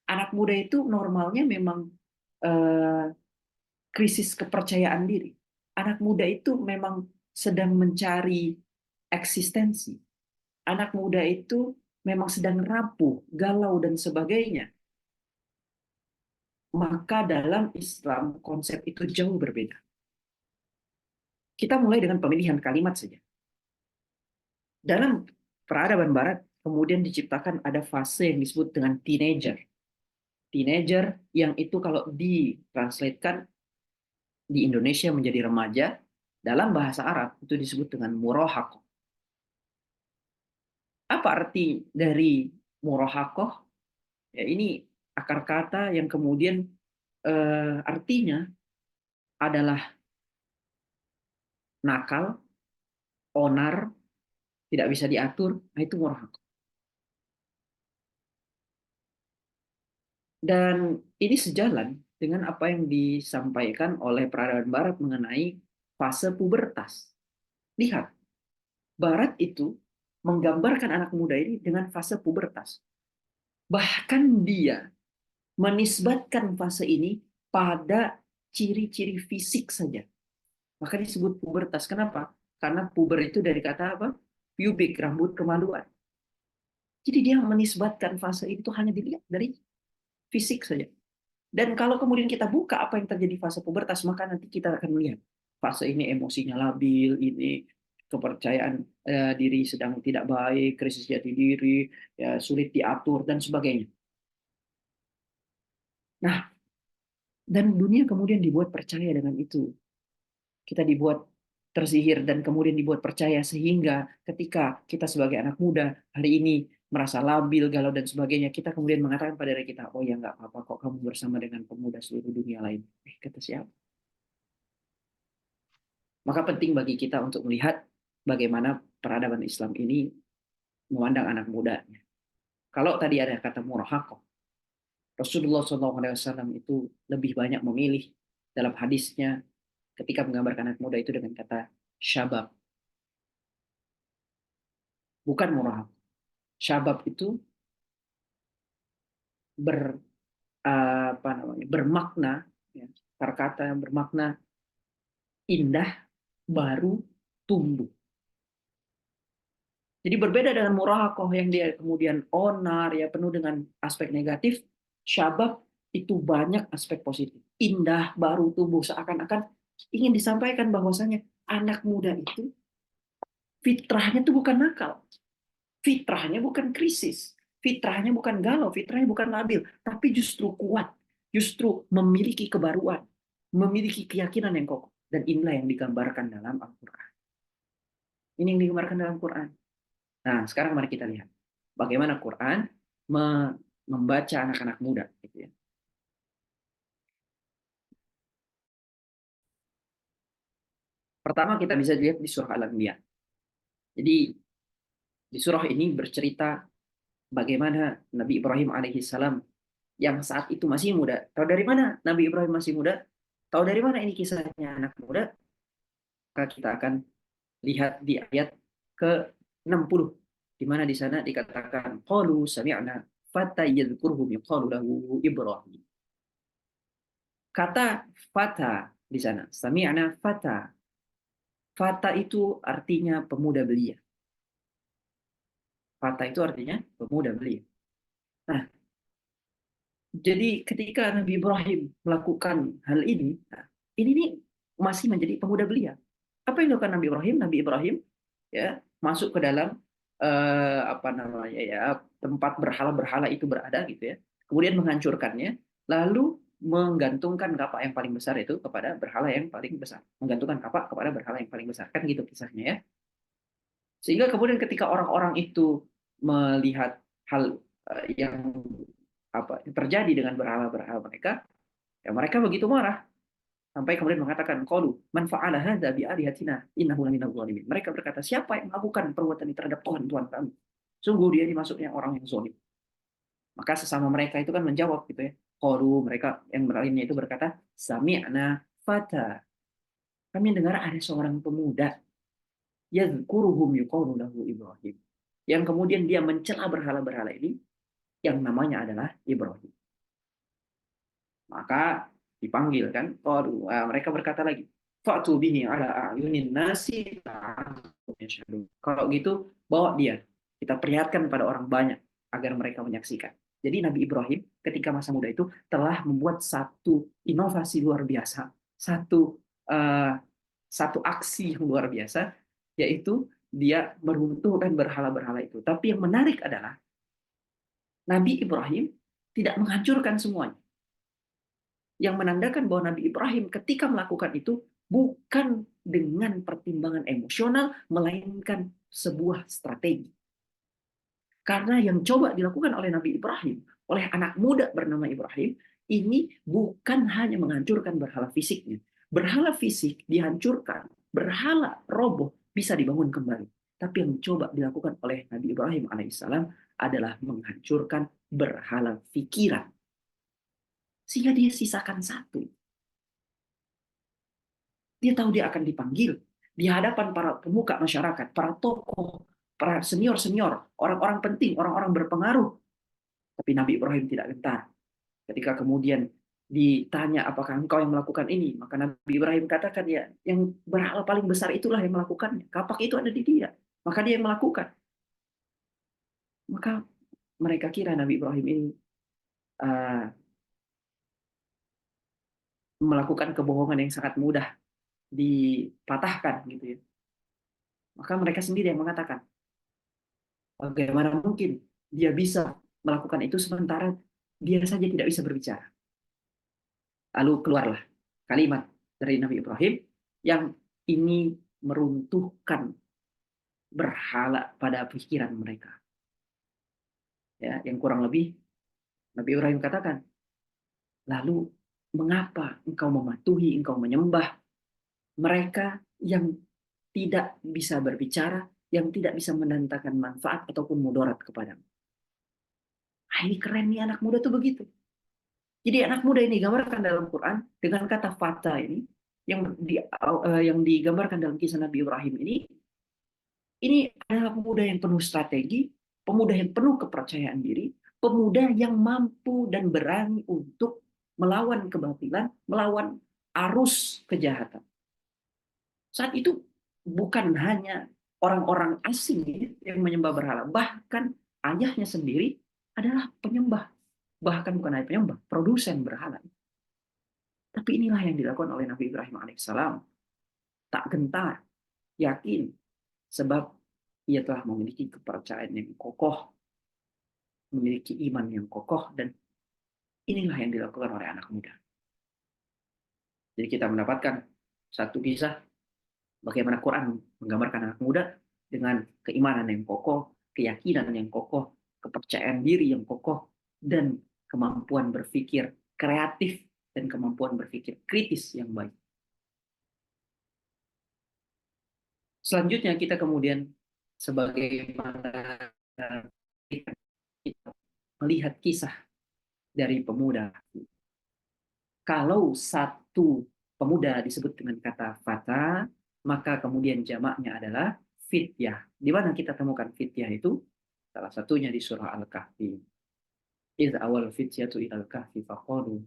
Anak muda itu normalnya memang eh, krisis kepercayaan diri. Anak muda itu memang sedang mencari eksistensi. Anak muda itu memang sedang rapuh, galau, dan sebagainya. Maka dalam Islam konsep itu jauh berbeda. Kita mulai dengan pemilihan kalimat saja. Dalam peradaban Barat, kemudian diciptakan ada fase yang disebut dengan teenager. Teenager yang itu kalau ditranslatekan di Indonesia menjadi remaja, dalam bahasa Arab itu disebut dengan murahaqah. Apa arti dari murahaqah? Ya, ini akar kata yang kemudian artinya adalah nakal, onar, tidak bisa diatur. Nah, itu murahaqah. Dan ini sejalan dengan apa yang disampaikan oleh peradaban Barat mengenai fase pubertas. Lihat, Barat itu menggambarkan anak muda ini dengan fase pubertas. Bahkan dia menisbatkan fase ini pada ciri-ciri fisik saja. Maka disebut pubertas. Kenapa? Karena puber itu dari kata apa? Pubic, rambut kemaluan. Jadi dia menisbatkan fase itu hanya dilihat dari fisik saja. Dan kalau kemudian kita buka apa yang terjadi fase pubertas, maka nanti kita akan melihat fase ini emosinya labil, ini kepercayaan diri sedang tidak baik, krisis jati diri, ya, sulit diatur, dan sebagainya. Nah, dan dunia kemudian dibuat percaya dengan itu. Kita dibuat tersihir dan kemudian dibuat percaya sehingga ketika kita sebagai anak muda hari ini merasa labil, galau dan sebagainya, kita kemudian mengatakan pada diri kita, oh ya nggak apa-apa kok kamu bersama dengan pemuda seluruh dunia lain. Kata siapa? Maka penting bagi kita untuk melihat bagaimana peradaban Islam ini memandang anak muda. Kalau tadi ada kata murahaqah, Rasulullah SAW itu lebih banyak memilih dalam hadisnya ketika menggambarkan anak muda itu dengan kata syabab, bukan murahaqah. Syabab itu ber apa namanya bermakna, ya, kata yang bermakna indah, baru, tumbuh. Jadi berbeda dengan murahaqah yang dia kemudian onar, ya penuh dengan aspek negatif. Syabab itu banyak aspek positif, indah, baru, tumbuh, seakan-akan ingin disampaikan bahwasanya anak muda itu fitrahnya itu bukan nakal, fitrahnya bukan krisis, fitrahnya bukan galau, fitrahnya bukan labil, tapi justru kuat, justru memiliki kebaruan, memiliki keyakinan yang kokoh. Dan inilah yang digambarkan dalam Al-Quran. Ini yang digambarkan dalam Quran. Nah, sekarang mari kita lihat bagaimana Quran membaca anak-anak muda. Gitu ya. Pertama kita bisa lihat di surah Al-Anbiya. Jadi di surah ini bercerita bagaimana Nabi Ibrahim alaihissalam yang saat itu masih muda. Tahu dari mana Nabi Ibrahim masih muda? Tahu dari mana ini kisahnya anak muda? Maka kita akan lihat di ayat ke-60 di mana di sana dikatakan qalu sami'na fata yadhkuruhum yuqalu lahu Ibrahim. Kata fata di sana, sami'na fata. Fata itu artinya pemuda belia. Fata itu artinya pemuda belia. Nah, jadi ketika Nabi Ibrahim melakukan hal ini, nah, ini nih masih menjadi pemuda belia. Apa yang dilakukan Nabi Ibrahim? Nabi Ibrahim ya masuk ke dalam apa namanya ya tempat berhala-berhala itu berada gitu ya. Kemudian menghancurkannya, lalu menggantungkan kapak yang paling besar itu kepada berhala yang paling besar. Menggantungkan kapak kepada berhala yang paling besar. Kan gitu kisahnya ya. Sehingga kemudian ketika orang-orang itu melihat hal yang apa yang terjadi dengan berhala-berhala mereka, ya mereka begitu marah sampai kemudian mengatakan qalu man fa'ala hadza bi alihatina innahu laminadh dhalimin. Mereka berkata, siapa yang melakukan perbuatan ini terhadap Tuhan kami? Sungguh dia ini masuknya orang yang zalim. Maka sesama mereka itu kan menjawab gitu ya. Qalu, mereka yang lainnya itu berkata, sami'na fata. Kami dengar ada seorang pemuda yadhkuruhum yuqalu lahu Ibrahim. Yang kemudian dia mencela berhala-berhala ini yang namanya adalah Ibrahim. Maka dipanggil kan. Qalu, mereka berkata lagi, fa'tu bihi ala a'yunin nasi. Kalau gitu bawa dia. Kita perlihatkan pada orang banyak agar mereka menyaksikan. Jadi Nabi Ibrahim ketika masa muda itu telah membuat satu inovasi luar biasa, satu uh, satu aksi yang luar biasa, yaitu dia meruntuhkan berhala-berhala itu. Tapi yang menarik adalah Nabi Ibrahim tidak menghancurkan semuanya. Yang menandakan bahwa Nabi Ibrahim ketika melakukan itu bukan dengan pertimbangan emosional, melainkan sebuah strategi. Karena yang coba dilakukan oleh Nabi Ibrahim, oleh anak muda bernama Ibrahim, ini bukan hanya menghancurkan berhala fisiknya. Berhala fisik dihancurkan, berhala roboh bisa dibangun kembali. Tapi yang coba dilakukan oleh Nabi Ibrahim alaihissalam adalah menghancurkan berhala pikiran. Sehingga dia sisakan satu. Dia tahu dia akan dipanggil di hadapan para pemuka masyarakat, para tokoh, para senior-senior, orang-orang penting, orang-orang berpengaruh. Tapi Nabi Ibrahim tidak gentar. Ketika kemudian ditanya apakah engkau yang melakukan ini, maka Nabi Ibrahim katakan ya, yang berhala paling besar itulah yang melakukannya. Kapak itu ada di dia, maka dia yang melakukan. Maka mereka kira Nabi Ibrahim ini uh, melakukan kebohongan yang sangat mudah dipatahkan gitu ya. Maka mereka sendiri yang mengatakan, bagaimana mungkin dia bisa melakukan itu sementara dia saja tidak bisa berbicara. Lalu keluarlah kalimat dari Nabi Ibrahim yang ini meruntuhkan berhala pada pikiran mereka. Ya, yang kurang lebih Nabi Ibrahim katakan, lalu mengapa engkau mematuhi, engkau menyembah mereka yang tidak bisa berbicara, yang tidak bisa mendatangkan manfaat ataupun mudarat kepadamu. Ini keren nih anak muda tuh begitu. Jadi anak muda ini digambarkan dalam Quran dengan kata fata ini yang digambarkan dalam kisah Nabi Ibrahim ini adalah pemuda yang penuh strategi, pemuda yang penuh kepercayaan diri, pemuda yang mampu dan berani untuk melawan kebatilan, melawan arus kejahatan. Saat itu bukan hanya orang-orang asing yang menyembah berhala, bahkan ayahnya sendiri adalah penyembah. Bahkan bukan hanya penyembah, produsen berhala. Tapi inilah yang dilakukan oleh Nabi Ibrahim alaihissalam. Tak gentar, yakin, sebab ia telah memiliki kepercayaan yang kokoh, memiliki iman yang kokoh, dan inilah yang dilakukan oleh anak muda. Jadi kita mendapatkan satu kisah bagaimana Quran menggambarkan anak muda dengan keimanan yang kokoh, keyakinan yang kokoh, kepercayaan diri yang kokoh, dan kemampuan berpikir kreatif dan kemampuan berpikir kritis yang baik. Selanjutnya kita kemudian sebagaimana kita melihat kisah dari pemuda. Kalau satu pemuda disebut dengan kata fata, maka kemudian jamaknya adalah fityah. Di mana kita temukan fityah itu? Salah satunya di surah Al-Kahfi. Idz awal fityatu ilal kahfi faqalu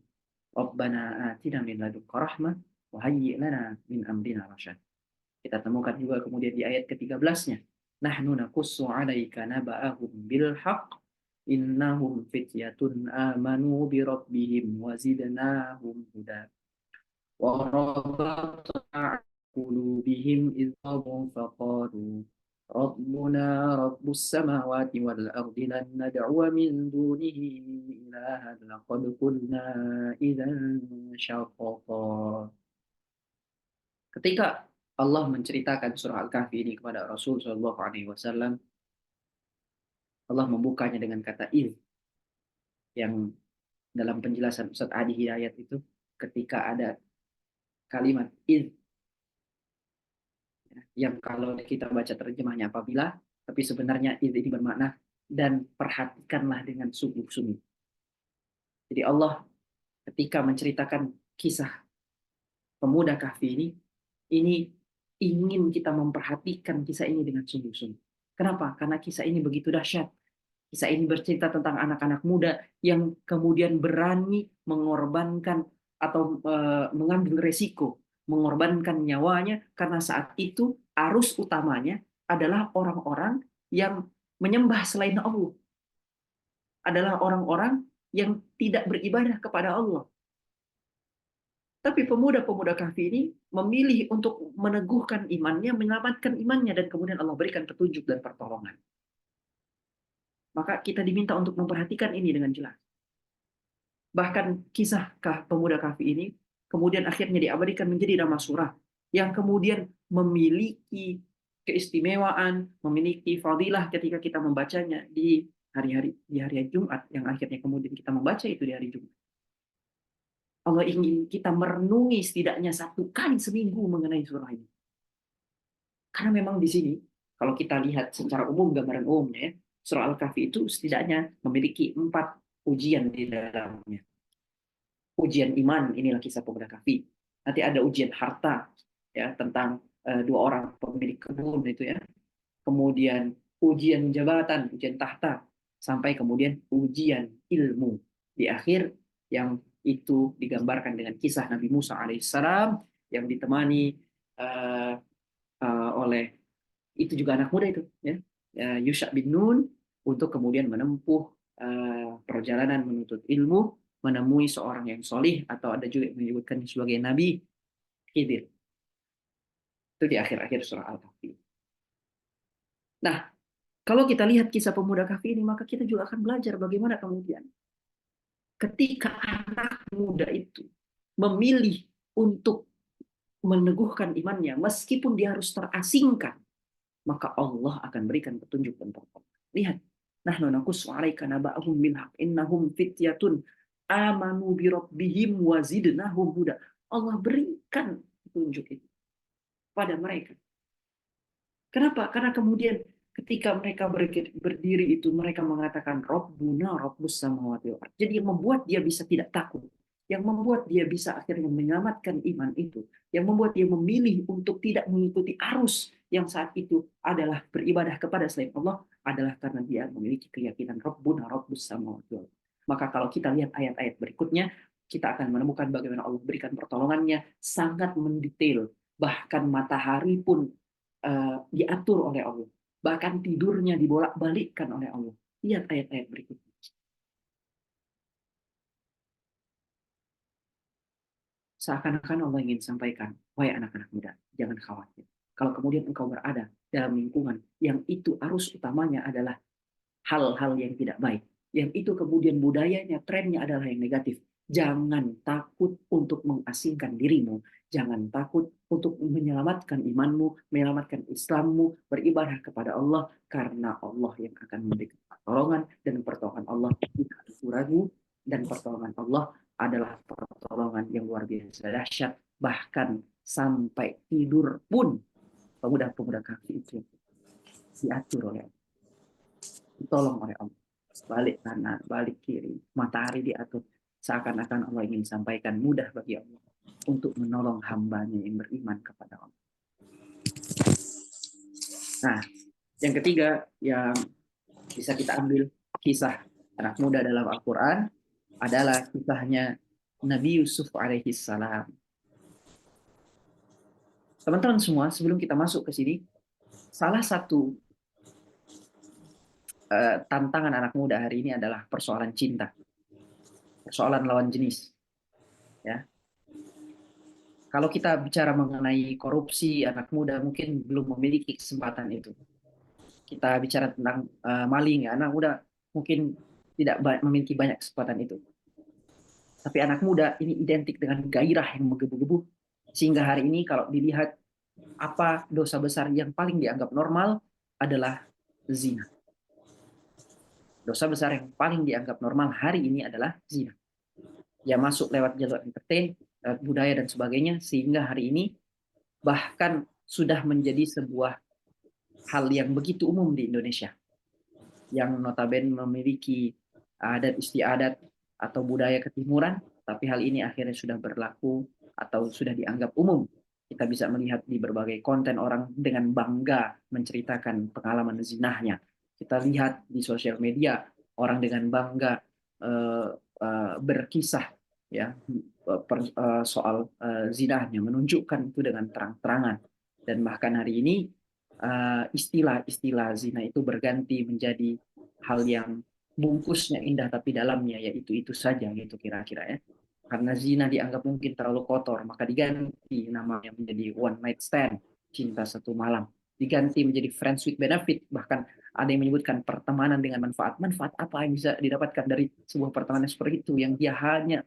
Rabbana atina min ladunka rahmah wa hayyi' lana min amrina rasyad. Kita temukan juga kemudian di ayat ke-13-nya. Nahnu naqussu 'alaika naba'ahum bil haqq innahum fityatun amanu bi rabbihim wa zidnahum huda wa rabatna qulubihim بهم إذ قاموا فقالوا ربنا رب السماوات والأرض لن ندعو من دونه إلها لقد قلنا إذا شططا. Ketika Allah menceritakan surah Al-Kahfi ini kepada Rasul Shallallahu Alaihi Wasallam, Allah membukanya dengan kata "id", yang dalam penjelasan Ustaz Adi Hidayat itu ketika ada kalimat "id", yang kalau kita baca terjemahnya apabila, tapi sebenarnya "id" ini bermakna dan perhatikanlah dengan sungguh-sungguh. Jadi Allah ketika menceritakan kisah pemuda Kahfi ini ingin kita memperhatikan kisah ini dengan sungguh-sungguh. Kenapa? Karena kisah ini begitu dahsyat. Kisah ini bercerita tentang anak-anak muda yang kemudian berani mengorbankan atau mengambil resiko, mengorbankan nyawanya karena saat itu arus utamanya adalah orang-orang yang menyembah selain Allah, adalah orang-orang yang tidak beribadah kepada Allah. Tapi pemuda-pemuda Kahfi ini memilih untuk meneguhkan imannya, menyelamatkan imannya, dan kemudian Allah berikan petunjuk dan pertolongan. Maka kita diminta untuk memperhatikan ini dengan jelas. Bahkan kisah pemuda Kahfi ini kemudian akhirnya diabadikan menjadi nama surah yang kemudian memiliki keistimewaan, memiliki fadilah ketika kita membacanya di hari-hari Jumat, yang akhirnya kemudian kita membaca itu di hari Jumat. Allah ingin kita merenungi setidaknya 1 kali seminggu mengenai surah ini. Karena memang di sini, kalau kita lihat secara umum, gambaran umumnya, surah Al-Kahfi itu setidaknya memiliki 4 ujian di dalamnya. Ujian iman, inilah kisah pemuda Kahfi. Nanti ada ujian harta, ya, tentang 2 orang pemilik kebun itu ya. Kemudian ujian jabatan, ujian tahta, sampai kemudian ujian ilmu. Di akhir yang itu digambarkan dengan kisah Nabi Musa alaihissalam yang ditemani oleh itu juga anak muda itu ya, Yusha bin Nun, untuk kemudian menempuh perjalanan menuntut ilmu, menemui seorang yang solih atau ada juga yang menyebutkan sebagai Nabi Khidir. Itu di akhir-akhir surah Al-Kahfi. Nah, kalau kita lihat kisah pemuda Kahfi ini, maka kita juga akan belajar bagaimana kemudian ketika anak muda itu memilih untuk meneguhkan imannya, meskipun dia harus terasingkan, maka Allah akan berikan petunjuk dan pertolongan. Lihat, nahnu naqussu 'alaika naba'ahum bil haqq innahum fityatun amanu bi rabbihim wa zidnahum huda. Allah berikan petunjuk itu pada mereka. Kenapa? Karena kemudian ketika mereka berdiri itu mereka mengatakan Rabbuna Rabbus samawati wal ardh. Jadi yang membuat dia bisa tidak takut, yang membuat dia bisa akhirnya menyelamatkan iman itu, yang membuat dia memilih untuk tidak mengikuti arus yang saat itu adalah beribadah kepada selain Allah adalah karena dia memiliki keyakinan Rabbuna Rabbus samawati wal ardh. Maka kalau kita lihat ayat-ayat berikutnya, kita akan menemukan bagaimana Allah berikan pertolongannya sangat mendetail. Bahkan matahari pun diatur oleh Allah. Bahkan tidurnya dibolak-balikkan oleh Allah. Lihat ayat-ayat berikutnya. Seakan-akan Allah ingin sampaikan, wahai anak-anak muda, jangan khawatir. Kalau kemudian engkau berada dalam lingkungan yang itu arus utamanya adalah hal-hal yang tidak baik, yang itu kemudian budayanya, trennya adalah yang negatif, jangan takut untuk mengasingkan dirimu. Jangan takut untuk menyelamatkan imanmu, menyelamatkan Islammu, beribadah kepada Allah, karena Allah yang akan memberikan pertolongan, dan pertolongan Allah tidak ragu, dan pertolongan Allah adalah pertolongan yang luar biasa dahsyat, bahkan sampai tidur pun pemuda-pemuda Kahfi itu diatur oleh Allah, ditolong oleh Allah. Balik kanan, balik kiri, matahari diatur. Seakan-akan Allah ingin sampaikan mudah bagi Allah untuk menolong hambanya yang beriman kepada Allah. Nah, yang ketiga yang bisa kita ambil kisah anak muda dalam Al-Quran adalah kisahnya Nabi Yusuf alaihi salam. Teman-teman semua, sebelum kita masuk ke sini, salah satu tantangan anak muda hari ini adalah persoalan cinta, persoalan lawan jenis. Ya, Kalau kita bicara mengenai korupsi, anak muda mungkin belum memiliki kesempatan itu. Kita bicara tentang maling, anak muda mungkin tidak memiliki banyak kesempatan itu. Tapi anak muda ini identik dengan gairah yang menggebu-gebu. Sehingga hari ini kalau dilihat apa dosa besar yang paling dianggap normal adalah zina. Dosa besar yang paling dianggap normal hari ini adalah zina. Ya masuk lewat jalur entertain, lewat budaya dan sebagainya, sehingga hari ini bahkan sudah menjadi sebuah hal yang begitu umum di Indonesia, yang notabene memiliki adat istiadat atau budaya ketimuran, tapi hal ini akhirnya sudah berlaku atau sudah dianggap umum. Kita bisa melihat di berbagai konten orang dengan bangga menceritakan pengalaman zinahnya. Kita lihat di sosial media orang dengan bangga berkisah ya soal zinahnya, menunjukkan itu dengan terang-terangan. Dan bahkan hari ini istilah-istilah zina itu berganti menjadi hal yang bungkusnya indah tapi dalamnya yaitu itu saja gitu kira-kira ya. Karena zina dianggap mungkin terlalu kotor, maka diganti namanya menjadi one night stand, cinta satu malam. Diganti menjadi friends with benefit, bahkan ada yang menyebutkan pertemanan dengan manfaat. Manfaat apa yang bisa didapatkan dari sebuah pertemanan seperti itu yang dia hanya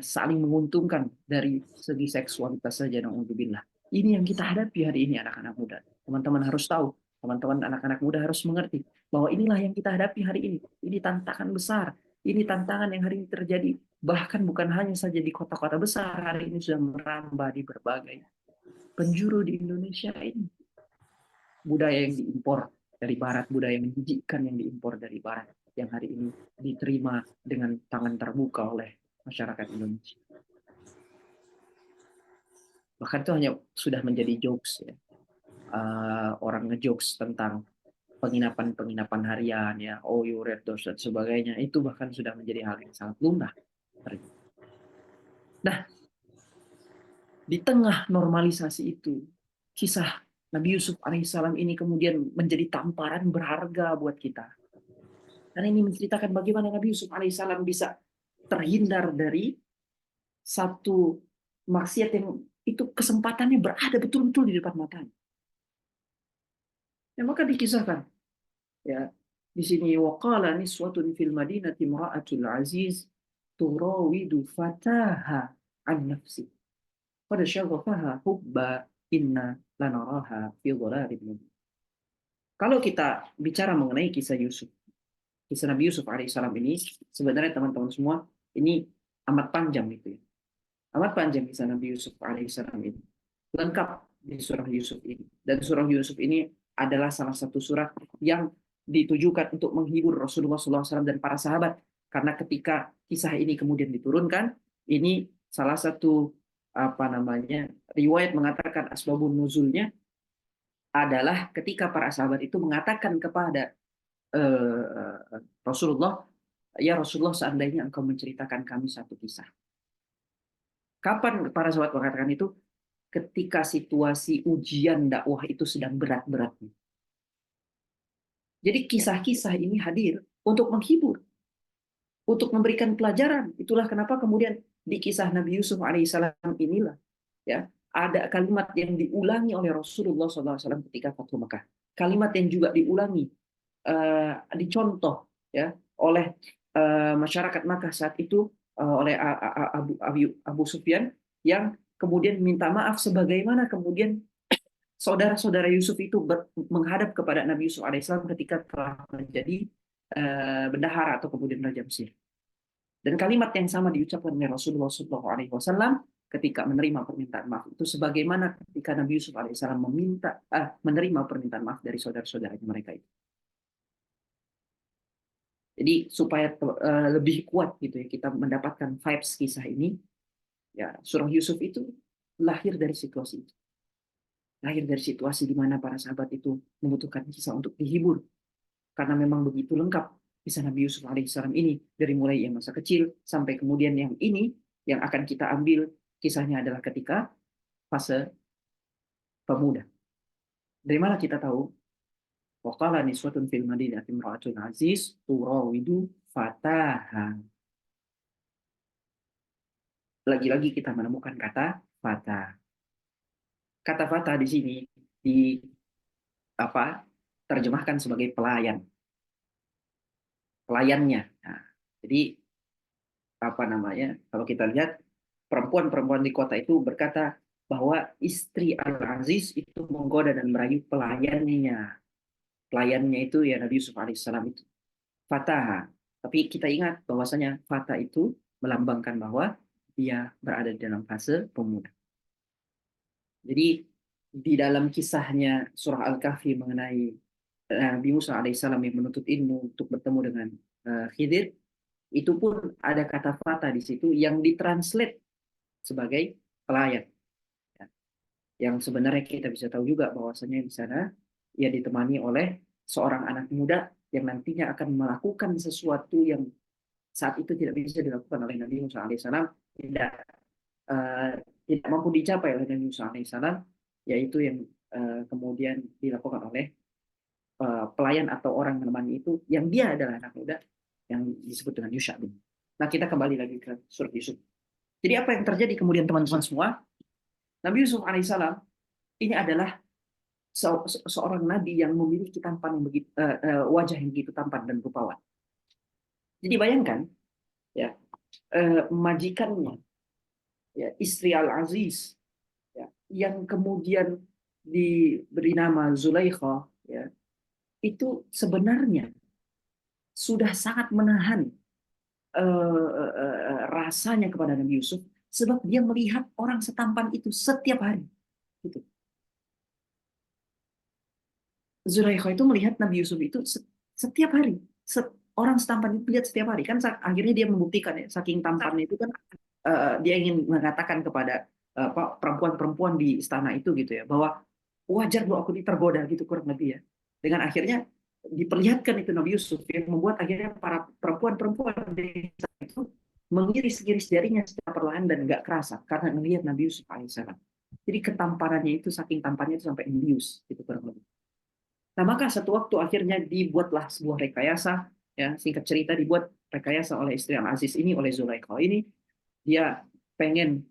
saling menguntungkan dari segi seksualitas saja, naudzubillah. Ini yang kita hadapi hari ini anak-anak muda. Teman-teman harus tahu, teman-teman anak-anak muda harus mengerti bahwa inilah yang kita hadapi hari ini. Ini tantangan besar, ini tantangan yang hari ini terjadi. Bahkan bukan hanya saja di kota-kota besar, hari ini sudah merambah di berbagai penjuru di Indonesia ini. Budaya yang diimpor dari barat, budaya yang menjijikkan yang diimpor dari barat, yang hari ini diterima dengan tangan terbuka oleh masyarakat Indonesia. Bahkan itu hanya sudah menjadi jokes ya. Orang ngejokes tentang penginapan-penginapan harian ya, oh you red doors dan sebagainya, itu bahkan sudah menjadi hal yang sangat lumrah. Nah, di tengah normalisasi itu, kisah Nabi Yusuf alaihissalam ini kemudian menjadi tamparan berharga buat kita. Karena ini menceritakan bagaimana Nabi Yusuf alaihissalam bisa terhindar dari satu maksiat yang itu kesempatannya berada betul-betul di depan matanya. Ya, maka dikisahkan ya di sini waqala niswatun fil madinati imra'atul aziz turawidu fataha an nafsi qad syaghafaha hubba inna lanaraha fi dhalalin mubin. Kalau kita bicara mengenai kisah Yusuf, kisah Nabi Yusuf alaihissalam ini sebenarnya teman-teman semua ini amat panjang gitu ya. Amat panjang kisah Nabi Yusuf alaihissalam ini. Lengkap di surah Yusuf ini. Dan surah Yusuf ini adalah salah satu surah yang ditujukan untuk menghibur Rasulullah SAW dan para sahabat. Karena ketika kisah ini kemudian diturunkan, ini salah satu riwayat mengatakan asbabun nuzulnya adalah ketika para sahabat itu mengatakan kepada uh, Rasulullah, ya Rasulullah seandainya engkau menceritakan kami satu kisah. Kapan para sahabat mengatakan itu? Ketika situasi ujian dakwah itu sedang berat-beratnya. Jadi kisah-kisah ini hadir untuk menghibur, untuk memberikan pelajaran. Itulah kenapa kemudian di kisah Nabi Yusuf alaihissalam inilah ya ada kalimat yang diulangi oleh Rasulullah SAW ketika Fathu Mekah. Kalimat yang juga diulangi, dicontoh ya oleh masyarakat Makkah saat itu oleh Abu Sufyan yang kemudian minta maaf sebagaimana kemudian saudara-saudara Yusuf itu menghadap kepada Nabi Yusuf alaihissalam ketika telah menjadi bendahara atau kemudian raja Mesir. Dan kalimat yang sama diucapkan oleh Rasulullah SAW ketika menerima permintaan maaf itu sebagaimana ketika Nabi Yusuf alaihissalam menerima permintaan maaf dari saudara-saudaranya mereka itu. Jadi supaya lebih kuat gitu ya kita mendapatkan vibes kisah ini, ya surah Yusuf itu lahir dari situasi itu. Lahir dari situasi di mana para sahabat itu membutuhkan kisah untuk dihibur. Karena memang begitu lengkap kisah Nabi Yusuf alaihissalam ini. Dari mulai yang masa kecil sampai kemudian yang ini, yang akan kita ambil kisahnya adalah ketika fase pemuda. Dari mana kita tahu? Waqala niswatun fil madinati imra'atul aziz turawidu fataha. lagi-lagi kita menemukan kata fata. Kata fata di sini di apa terjemahkan sebagai pelayan, pelayannya. Nah, jadi apa namanya? Kalau kita lihat perempuan-perempuan di kota itu berkata bahwa istri Al-Aziz itu menggoda dan merayu pelayannya. Pelayannya itu ya Nabi Yusuf alaihissalam itu. Fataha. Tapi kita ingat bahwasanya fata itu melambangkan bahwa dia berada di dalam fase pemuda. Jadi di dalam kisahnya surah Al-Kahfi mengenai Nabi Musa alaihissalam yang menuntut ilmu untuk bertemu dengan Khidir, itu pun ada kata fata di situ yang ditranslate sebagai pelayan. Ya. Yang sebenarnya kita bisa tahu juga bahwasanya di sana ia ditemani oleh seorang anak muda yang nantinya akan melakukan sesuatu yang saat itu tidak bisa dilakukan oleh Nabi Musa alaihissalam, tidak uh, tidak mampu dicapai oleh Nabi Musa alaihissalam, yaitu yang kemudian dilakukan oleh pelayan atau orang menemani itu, yang dia adalah anak muda yang disebut dengan Yusha bin. Nah, kita kembali lagi ke surat Yusuf. Jadi apa yang terjadi kemudian teman-teman semua? Nabi Yusuf alaihissalam ini adalah seorang nabi yang memiliki tampan yang begitu, wajah yang begitu tampan dan rupawan. Jadi bayangkan ya, majikannya, ya, istri Al-Aziz, ya, yang kemudian diberi nama Zulaikha, ya, itu sebenarnya sudah sangat menahan rasanya kepada Nabi Yusuf, sebab dia melihat orang setampan itu setiap hari. Gitu. Zulaikha itu melihat Nabi Yusuf itu setiap hari. Orang setampan itu lihat setiap hari. Kan akhirnya dia membuktikan ya, saking tampannya itu kan dia ingin mengatakan kepada perempuan-perempuan di istana itu gitu ya, bahwa wajar loh aku tergoda gitu kurang lebih ya. Dengan akhirnya diperlihatkan itu Nabi Yusuf yang membuat akhirnya para perempuan-perempuan di istana itu mengiris-iris jarinya secara perlahan dan nggak kerasa karena melihat Nabi Yusuf alaihissalam. Jadi ketampanannya itu saking tampannya itu sampai membius gitu kurang lebih. Nah, maka satu waktu akhirnya dibuatlah sebuah rekayasa, ya, singkat cerita dibuat rekayasa oleh istri Al-Aziz ini, oleh Zulaikha ini. Dia pengen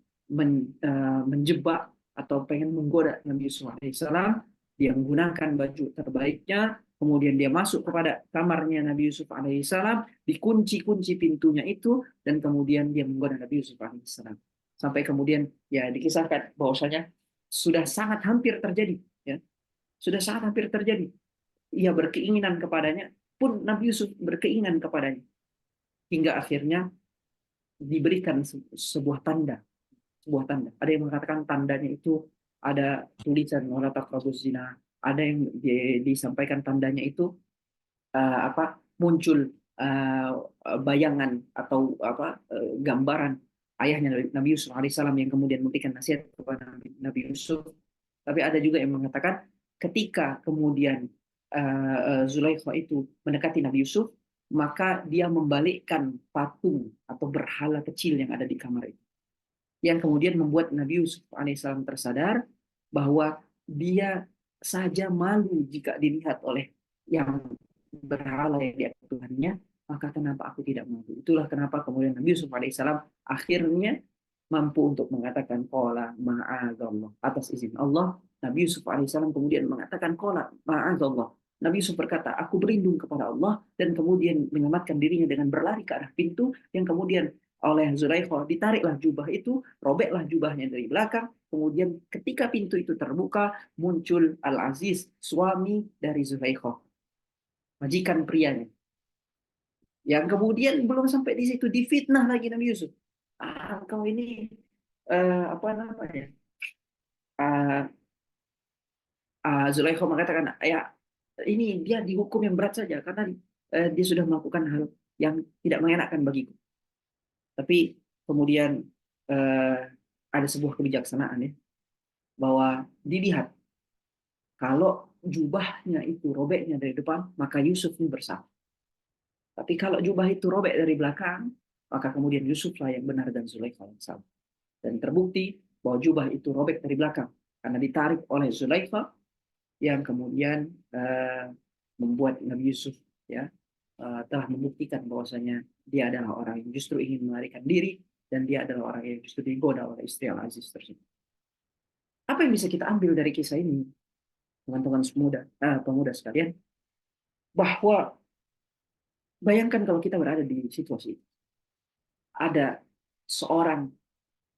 menjebak atau pengen menggoda Nabi Yusuf alaihissalam. Dia menggunakan baju terbaiknya, kemudian dia masuk kepada kamarnya Nabi Yusuf alaihissalam, dikunci-kunci pintunya itu, dan kemudian dia menggoda Nabi Yusuf alaihissalam. Sampai kemudian ya dikisahkan bahwasanya sudah sangat hampir terjadi, ya, sudah sangat hampir terjadi. Ia berkeinginan kepadanya, pun Nabi Yusuf berkeinginan kepadanya. Hingga akhirnya diberikan sebuah tanda. Sebuah tanda. Ada yang mengatakan tandanya itu ada tulisan wala taqrabuz zina. Ada yang disampaikan tandanya itu muncul bayangan atau gambaran ayahnya Nabi Yusuf alaihissalam yang kemudian memberikan nasihat kepada Nabi Yusuf. Tapi ada juga yang mengatakan ketika kemudian Zulaikha itu mendekati Nabi Yusuf, maka dia membalikkan patung atau berhala kecil yang ada di kamar itu. Yang kemudian membuat Nabi Yusuf alaihissalam tersadar bahwa dia saja malu jika dilihat oleh yang berhala yang dia Tuhannya, maka kenapa aku tidak malu? Itulah kenapa kemudian Nabi Yusuf alaihissalam akhirnya mampu untuk mengatakan qala ma'adzallah, atas izin Allah. Nabi Yusuf alaihissalam kemudian mengatakan qala ma'adzallah. Nabi Yusuf berkata, aku berlindung kepada Allah, dan kemudian menyelamatkan dirinya dengan berlari ke arah pintu, yang kemudian oleh Zulaikha ditariklah jubah itu, robeklah jubahnya dari belakang, kemudian ketika pintu itu terbuka, muncul Al-Aziz, suami dari Zulaikha, majikan prianya. Yang kemudian belum sampai di situ, difitnah lagi Nabi Yusuf. Kau ini apa namanya? Uh, Zulaikha mengatakan, ya ini dia dihukum yang berat saja karena dia sudah melakukan hal yang tidak mengenakan bagiku. Tapi kemudian uh, ada sebuah kebijaksanaan ya, bahwa dilihat kalau jubahnya itu robeknya dari depan, maka Yusuf ini bersalah. Tapi kalau jubah itu robek dari belakang, maka kemudian Yusuflah yang benar dan Zulaikha yang salah. Dan terbukti bahwa jubah itu robek dari belakang karena ditarik oleh Zulaikha, yang kemudian membuat Nabi Yusuf ya telah membuktikan bahwasanya dia adalah orang yang justru ingin melarikan diri dan dia adalah orang yang justru digoda oleh istri Al-Aziz tersebut. Apa yang bisa kita ambil dari kisah ini, teman-teman pemuda sekalian? Bahwa bayangkan kalau kita berada di situasi itu. Ada seorang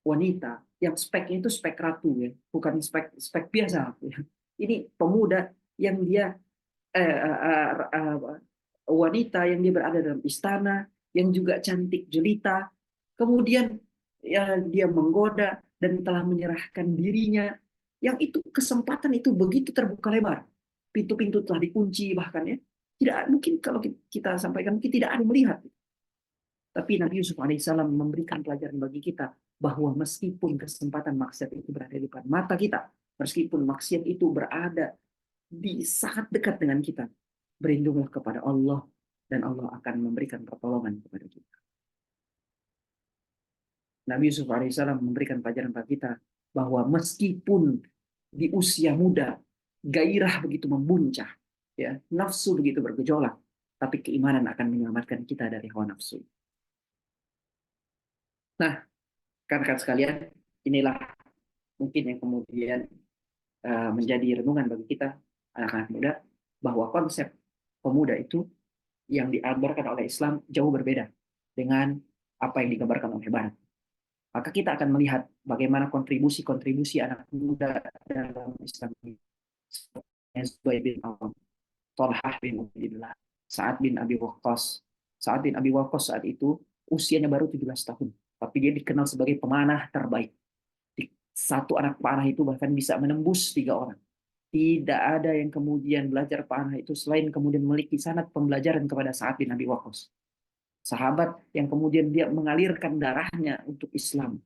wanita yang speknya itu spek ratu ya, bukan spek spek biasa. Ya. Ini pemuda yang dia wanita yang dia berada dalam istana, yang juga cantik jelita, kemudian ya, dia menggoda dan telah menyerahkan dirinya, yang itu kesempatan itu begitu terbuka lebar, pintu-pintu telah dikunci bahkan ya, tidak mungkin kalau kita sampaikan mungkin tidak ada yang melihat, tapi Nabi Yusuf alaihissalam memberikan pelajaran bagi kita bahwa meskipun kesempatan maksiat itu berada di depan mata kita, meskipun maksiat itu berada di sangat dekat dengan kita, berlindunglah kepada Allah dan Allah akan memberikan pertolongan kepada kita. Nabi Yusuf alaihissalam memberikan pelajaran bagi kita bahwa meskipun di usia muda gairah begitu membuncah, ya, nafsu begitu bergejolak, tapi keimanan akan menyelamatkan kita dari hawa nafsu. Nah, rekan-rekan sekalian, inilah mungkin yang kemudian menjadi renungan bagi kita anak-anak muda, bahwa konsep pemuda itu yang diabarkan oleh Islam jauh berbeda dengan apa yang digambarkan oleh Barat. Maka kita akan melihat bagaimana kontribusi-kontribusi anak muda dalam Islam ini. Zubair bin Awam, Thalhah bin Ubaidillah, Sa'ad bin Abi Waqqas. Sa'ad bin Abi Waqqas saat itu usianya baru 17 tahun, tapi dia dikenal sebagai pemanah terbaik. Satu anak panah itu bahkan bisa menembus 3 orang. Tidak ada yang kemudian belajar panah itu selain kemudian memiliki sanad pembelajaran kepada Sa'ad bin Abi Waqqas. Sahabat yang kemudian dia mengalirkan darahnya untuk Islam.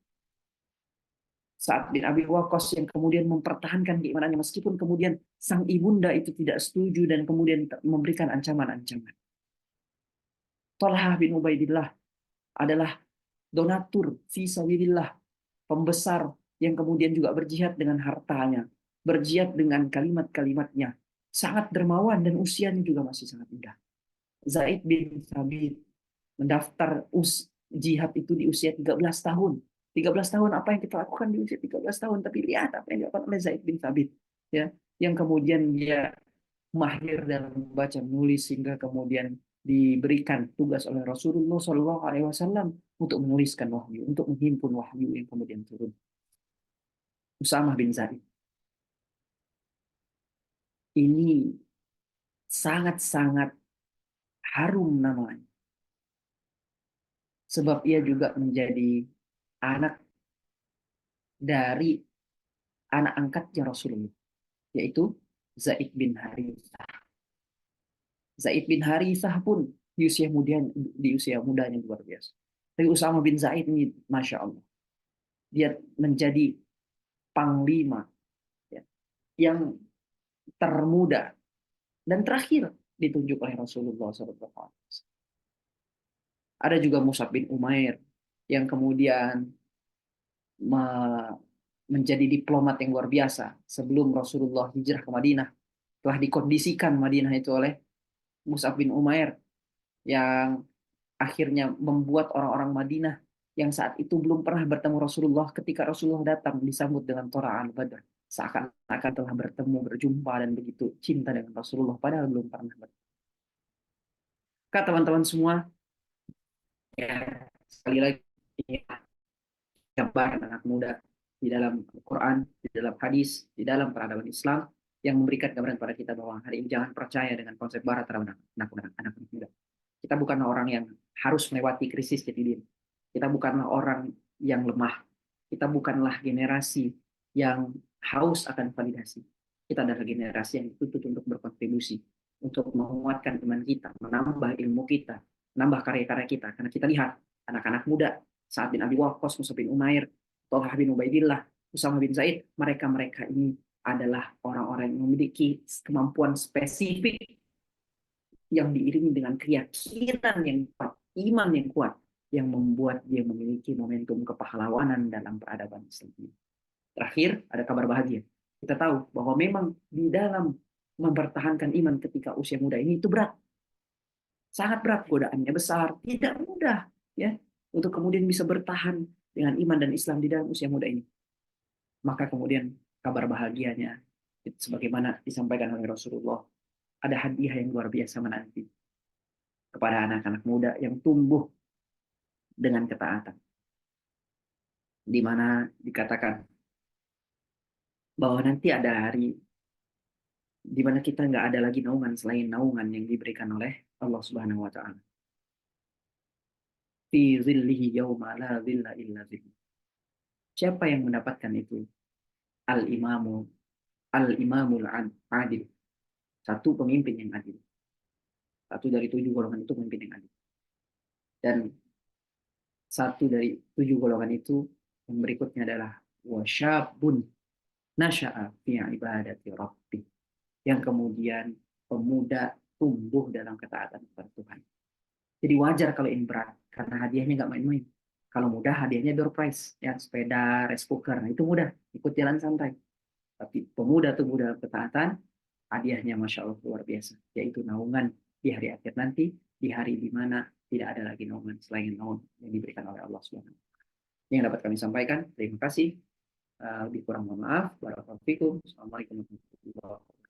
Sa'ad bin Abi Waqqas yang kemudian mempertahankan keimanannya meskipun kemudian sang ibunda itu tidak setuju dan kemudian memberikan ancaman-ancaman. Thalhah bin Ubaidillah adalah donatur fi sabilillah, pembesar yang kemudian juga berjihad dengan hartanya, berjihad dengan kalimat-kalimatnya, sangat dermawan dan usianya juga masih sangat muda. Zaid bin Thabit mendaftar jihad itu di usia 13 tahun. 13 tahun apa yang kita lakukan di usia 13 tahun, tapi lihat apa yang dilakukan oleh Zaid bin Thabit, ya, yang kemudian dia mahir dalam membaca menulis sehingga kemudian diberikan tugas oleh Rasulullah SAW untuk menuliskan wahyu, untuk menghimpun wahyu yang kemudian turun. Usamah bin Zaid ini sangat-sangat harum namanya, sebab ia juga menjadi anak dari anak angkatnya Rasulullah, yaitu Zaid bin Harithah. Zaid bin Harithah pun di usia mudanya luar biasa. Tapi Usama bin Zaid ini, masya Allah, dia menjadi panglima, ya, yang termuda dan terakhir ditunjuk oleh Rasulullah SAW. Ada juga Mus'ab bin Umair yang kemudian menjadi diplomat yang luar biasa sebelum Rasulullah hijrah ke Madinah. Telah dikondisikan Madinah itu oleh Mus'ab bin Umair yang akhirnya membuat orang-orang Madinah yang saat itu belum pernah bertemu Rasulullah, ketika Rasulullah datang disambut dengan Tora al-Badr, seakan-akan telah bertemu, berjumpa dan begitu cinta dengan Rasulullah padahal belum pernah bertemu. Kata teman-teman semua, ya, sekali lagi gambaran anak muda di dalam Al-Quran, di dalam hadis, di dalam peradaban Islam yang memberikan gambaran pada kita bahwa hari ini jangan percaya dengan konsep barat terhadap anak muda. Kita bukanlah orang yang harus melewati krisis jati diri. Kita bukanlah orang yang lemah. Kita bukanlah generasi yang haus akan validasi. Kita adalah generasi yang dituntut untuk berkontribusi, untuk menguatkan iman kita, menambah ilmu kita, menambah karya-karya kita. Karena kita lihat anak-anak muda, Sa'ad bin Abi Waqqas, Mus'ab bin Umair, Thalhah bin Ubaidillah, Usamah bin Zaid, mereka-mereka ini adalah orang-orang yang memiliki kemampuan spesifik yang diiringi dengan keyakinan yang kuat, iman yang kuat, yang membuat dia memiliki momentum kepahlawanan dalam peradaban Islam. Terakhir, ada kabar bahagia. Kita tahu bahwa memang di dalam mempertahankan iman ketika usia muda ini itu berat. Sangat berat, godaannya besar, tidak mudah, ya. untuk kemudian bisa bertahan dengan iman dan Islam di dalam usia muda ini. Maka kemudian kabar bahagianya, sebagaimana disampaikan oleh Rasulullah, ada hadiah yang luar biasa menanti kepada anak-anak muda yang tumbuh dengan ketaatan. Di mana dikatakan bahwa nanti ada hari di mana kita nggak ada lagi naungan selain naungan yang diberikan oleh Allah Subhanahu wa taala. Fi zillihi yauma la zilla illa zilluh. Siapa yang mendapatkan itu? Al-imamu al-imamul adil. Satu pemimpin yang adil. Satu dari 7 golongan itu pemimpin yang adil. Dan satu dari 7 golongan itu yang berikutnya adalah wasyabun nasya'a fi ibadati rabbi. Yang kemudian pemuda tumbuh dalam ketaatan kepada Tuhan. Jadi wajar kalau ini berat, karena hadiahnya nggak main-main. Kalau mudah, hadiahnya door prize, ya sepeda, rice cooker, nah itu mudah, ikut jalan santai. Tapi pemuda tumbuh dalam ketaatan, hadiahnya Masya Allah luar biasa, yaitu naungan di hari akhir nanti, di hari di mana tidak ada lagi naungan selain naungan yang diberikan oleh Allah Subhanahu. Ini yang dapat kami sampaikan. Terima kasih. Lebih kurang mohon maaf. Barakallahu fikum. Assalamualaikum warahmatullahi wabarakatuh.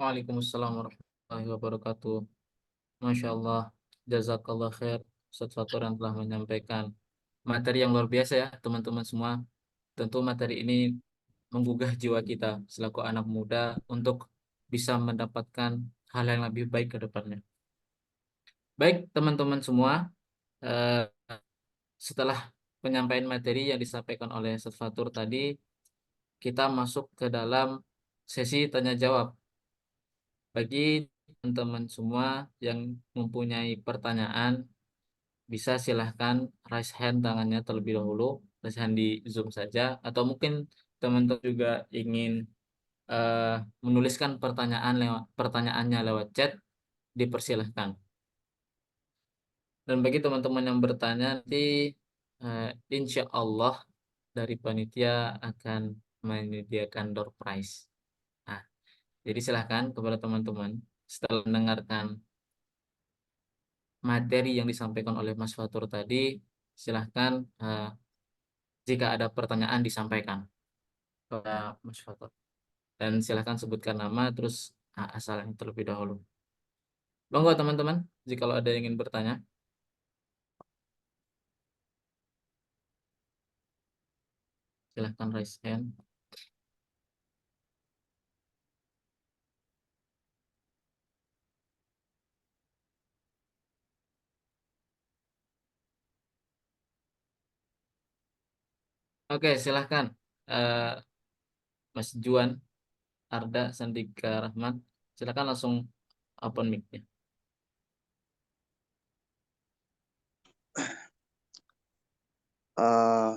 Waalaikumsalam warahmatullahi wabarakatuh. Masya Allah, jazakallah khair Ustaz Fatur yang telah menyampaikan materi yang luar biasa ya teman-teman semua. Tentu materi ini menggugah jiwa kita selaku anak muda untuk bisa mendapatkan hal yang lebih baik ke depannya. Baik teman-teman semua, eh, setelah penyampaian materi yang disampaikan oleh Ustaz Fatur tadi, kita masuk ke dalam sesi tanya jawab. Bagi teman-teman semua yang mempunyai pertanyaan, bisa silahkan raise hand tangannya terlebih dahulu, raise hand di Zoom saja, atau mungkin teman-teman juga ingin eh, menuliskan pertanyaannya lewat chat, dipersilahkan. Dan bagi teman-teman yang bertanya nanti, eh, insya Allah dari panitia akan menyediakan door prize. Nah, jadi silahkan kepada teman-teman setelah mendengarkan materi yang disampaikan oleh Mas Fatur tadi, silahkan jika ada pertanyaan disampaikan kepada Mas Fatur. Dan silahkan sebutkan nama terus asalnya terlebih dahulu. Monggo teman-teman, jika ada yang ingin bertanya, silahkan raise hand. Oke, silahkan. Eh, Mas Juan, Arda, Sandika, Rahmat, silahkan langsung open mic-nya. Eh,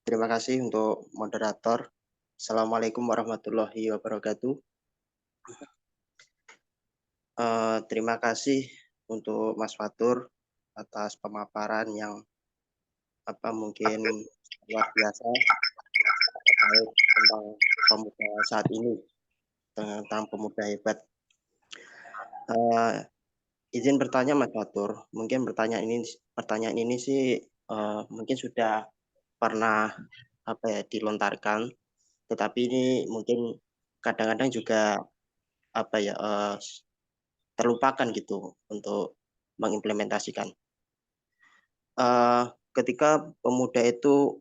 Terima kasih untuk moderator. Assalamualaikum warahmatullahi wabarakatuh. Terima kasih untuk Mas Fatur atas pemaparan yang mungkin luar biasa terkait tentang pemuda saat ini, tentang pemuda hebat. Izin bertanya Mas Fatur, mungkin pertanyaan ini sih mungkin sudah pernah dilontarkan, tetapi ini mungkin kadang-kadang juga terlupakan gitu untuk mengimplementasikan. Ketika pemuda itu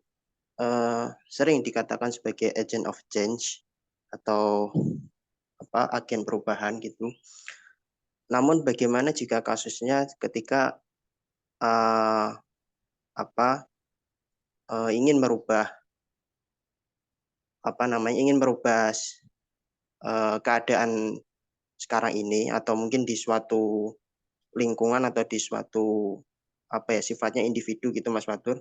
sering dikatakan sebagai agent of change atau agen perubahan gitu. Namun bagaimana jika kasusnya ketika ingin merubah keadaan sekarang ini, atau mungkin di suatu lingkungan atau di suatu sifatnya individu gitu Mas Fatur,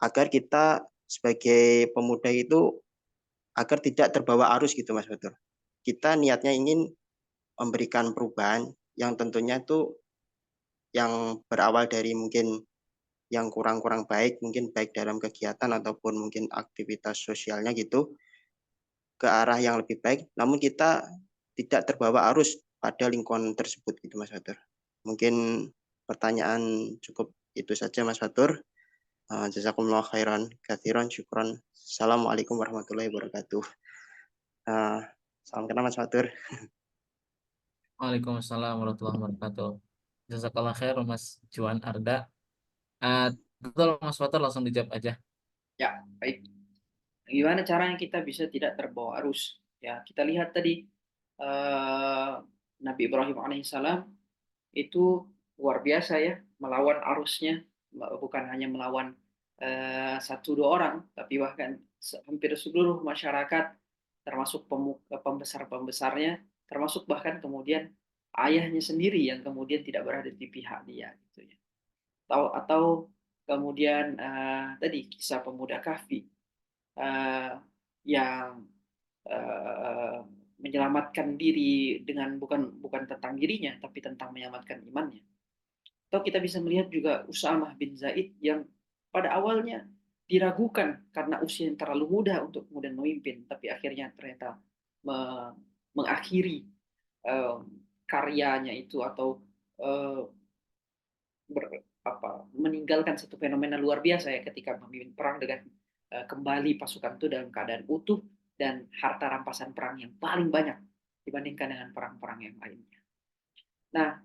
agar kita sebagai pemuda itu agar tidak terbawa arus gitu Mas Fatur. Kita niatnya ingin memberikan perubahan yang tentunya itu yang berawal dari mungkin yang kurang-kurang baik, mungkin baik dalam kegiatan ataupun mungkin aktivitas sosialnya gitu, ke arah yang lebih baik, namun kita tidak terbawa arus pada lingkungan tersebut gitu Mas Fatur. Mungkin pertanyaan cukup itu saja Mas Fatur. Jazakumullah khairan katsiran, syukran. Assalamualaikum warahmatullahi wabarakatuh. Salam kenal Mas Fatur. Waalaikumsalam warahmatullahi wabarakatuh. Jazakallah khair Mas Juan Arda. Ah, betul Mas Fatur, langsung dijawab aja. Ya, baik. Gimana caranya kita bisa tidak terbawa arus? Ya, kita lihat tadi Nabi Ibrahim alaihissalam itu luar biasa ya, melawan arusnya, bukan hanya melawan satu dua orang, tapi bahkan hampir seluruh masyarakat, termasuk pembesar-pembesarnya, termasuk bahkan kemudian ayahnya sendiri yang kemudian tidak berada di pihak dia, gitu ya. Atau kemudian tadi kisah pemuda Kahfi eh, yang eh, menyelamatkan diri dengan bukan bukan tentang dirinya, tapi tentang menyelamatkan imannya. Atau kita bisa melihat juga Usamah bin Zaid yang pada awalnya diragukan karena usia yang terlalu muda untuk kemudian memimpin, tapi akhirnya ternyata mengakhiri eh, karyanya itu atau eh, meninggalkan satu fenomena luar biasa ya ketika memimpin perang dengan kembali pasukan itu dalam keadaan utuh dan harta rampasan perang yang paling banyak dibandingkan dengan perang-perang yang lainnya. Nah,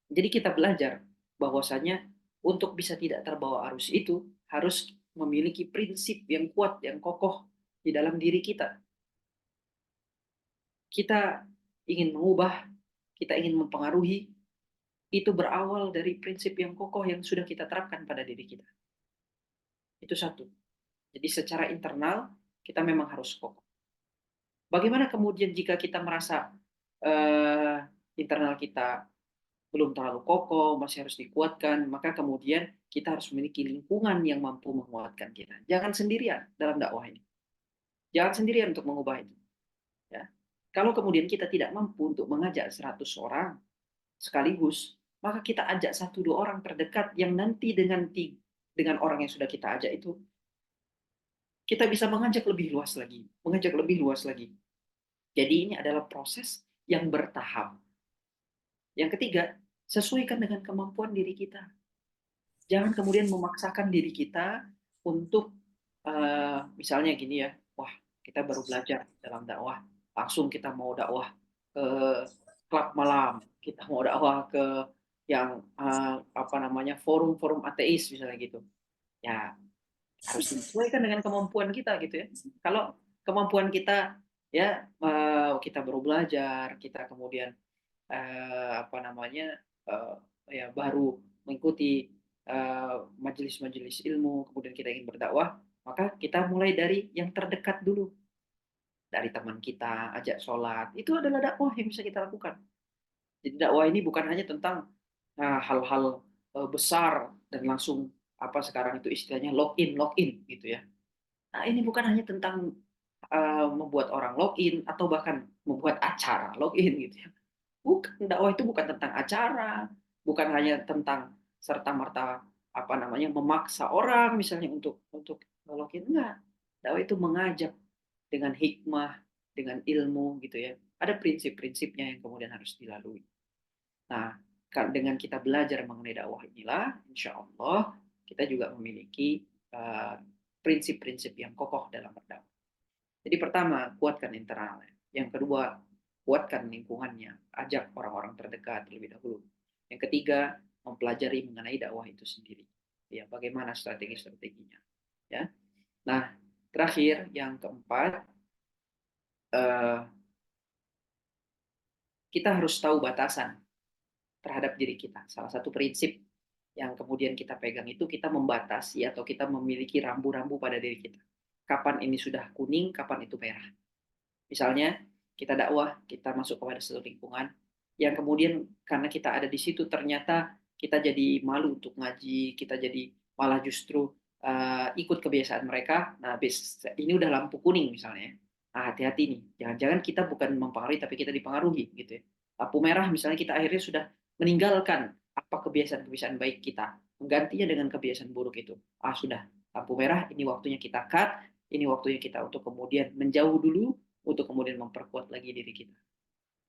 jadi kita belajar bahwasanya untuk bisa tidak terbawa arus itu harus memiliki prinsip yang kuat, yang kokoh di dalam diri kita. Kita ingin mengubah, kita ingin mempengaruhi, itu berawal dari prinsip yang kokoh yang sudah kita terapkan pada diri kita. Itu satu. Jadi secara internal kita memang harus kokoh. Bagaimana kemudian jika kita merasa eh, internal kita belum terlalu kokoh, masih harus dikuatkan, maka kemudian kita harus memiliki lingkungan yang mampu menguatkan kita. Jangan sendirian dalam dakwah ini. Jangan sendirian untuk mengubah itu. Ya. Kalau kemudian kita tidak mampu untuk mengajak 100 orang sekaligus, maka kita ajak satu dua orang terdekat yang nanti dengan orang yang sudah kita ajak itu kita bisa mengajak lebih luas lagi, mengajak lebih luas lagi. Jadi ini adalah proses yang bertahap. Yang ketiga, sesuaikan dengan kemampuan diri kita. Jangan kemudian memaksakan diri kita untuk misalnya gini ya, wah kita baru belajar dalam dakwah, langsung kita mau dakwah ke klub malam, kita mau dakwah ke yang apa namanya forum-forum ateis misalnya gitu. Ya harus disesuaikan dengan kemampuan kita gitu ya. Kalau kemampuan kita ya kita baru belajar, kita kemudian apa namanya ya baru mengikuti majelis-majelis ilmu, kemudian kita ingin berdakwah, maka kita mulai dari yang terdekat dulu, dari teman kita, ajak sholat, itu adalah dakwah yang bisa kita lakukan. Jadi dakwah ini bukan hanya tentang hal-hal besar dan langsung apa sekarang itu istilahnya login gitu ya. Nah ini bukan hanya tentang membuat orang login atau bahkan membuat acara login gitu ya. Bukan, dakwah itu bukan tentang acara, bukan hanya tentang serta merta apa namanya memaksa orang misalnya untuk login, enggak. Dakwah itu mengajak dengan hikmah, dengan ilmu gitu ya. Ada prinsip-prinsipnya yang kemudian harus dilalui. Nah, dengan kita belajar mengenai dakwah inilah, insya Allah kita juga memiliki prinsip-prinsip yang kokoh dalam berdakwah. Jadi pertama, kuatkan internalnya. Yang kedua, kuatkan lingkungannya. Ajak orang-orang terdekat terlebih dahulu. Yang ketiga, mempelajari mengenai dakwah itu sendiri. Ya, bagaimana strategi-strateginya. Ya. Nah, terakhir yang keempat, kita harus tahu batasan terhadap diri kita. Salah satu prinsip yang kemudian kita pegang itu kita membatasi atau kita memiliki rambu-rambu pada diri kita. Kapan ini sudah kuning, kapan itu merah. Misalnya kita dakwah, kita masuk kepada satu lingkungan yang kemudian karena kita ada di situ ternyata kita jadi malu untuk ngaji, kita jadi malah justru ikut kebiasaan mereka. Nah, ini udah lampu kuning misalnya. Nah, hati-hati nih. Jangan-jangan kita bukan mempengaruhi tapi kita dipengaruhi gitu ya. Lampu merah misalnya kita akhirnya sudah meninggalkan apa kebiasaan-kebiasaan baik kita, menggantinya dengan kebiasaan buruk itu. Sudah, lampu merah, ini waktunya kita cut, ini waktunya kita untuk kemudian menjauh dulu, untuk kemudian memperkuat lagi diri kita.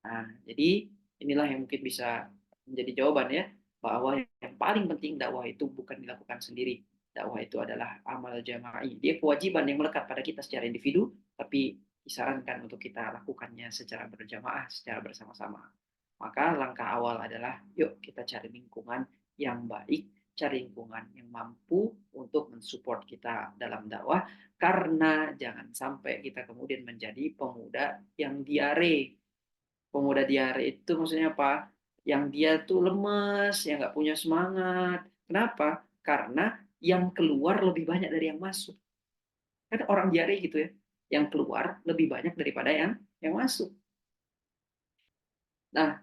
Nah, jadi inilah yang mungkin bisa menjadi jawaban ya. bahwa yang paling penting dakwah itu bukan dilakukan sendiri. Dakwah itu adalah amal jama'i. Dia kewajiban yang melekat pada kita secara individu, tapi disarankan untuk kita lakukannya secara berjamaah, secara bersama-sama. Maka langkah awal adalah, yuk kita cari lingkungan yang baik, cari lingkungan yang mampu untuk mensupport kita dalam dakwah, karena jangan sampai kita kemudian menjadi pemuda yang diare. Pemuda diare itu maksudnya apa? Yang dia tuh lemes, yang nggak punya semangat. Kenapa? Karena yang keluar lebih banyak dari yang masuk. Kan orang diare gitu ya, yang keluar lebih banyak daripada yang masuk. Nah,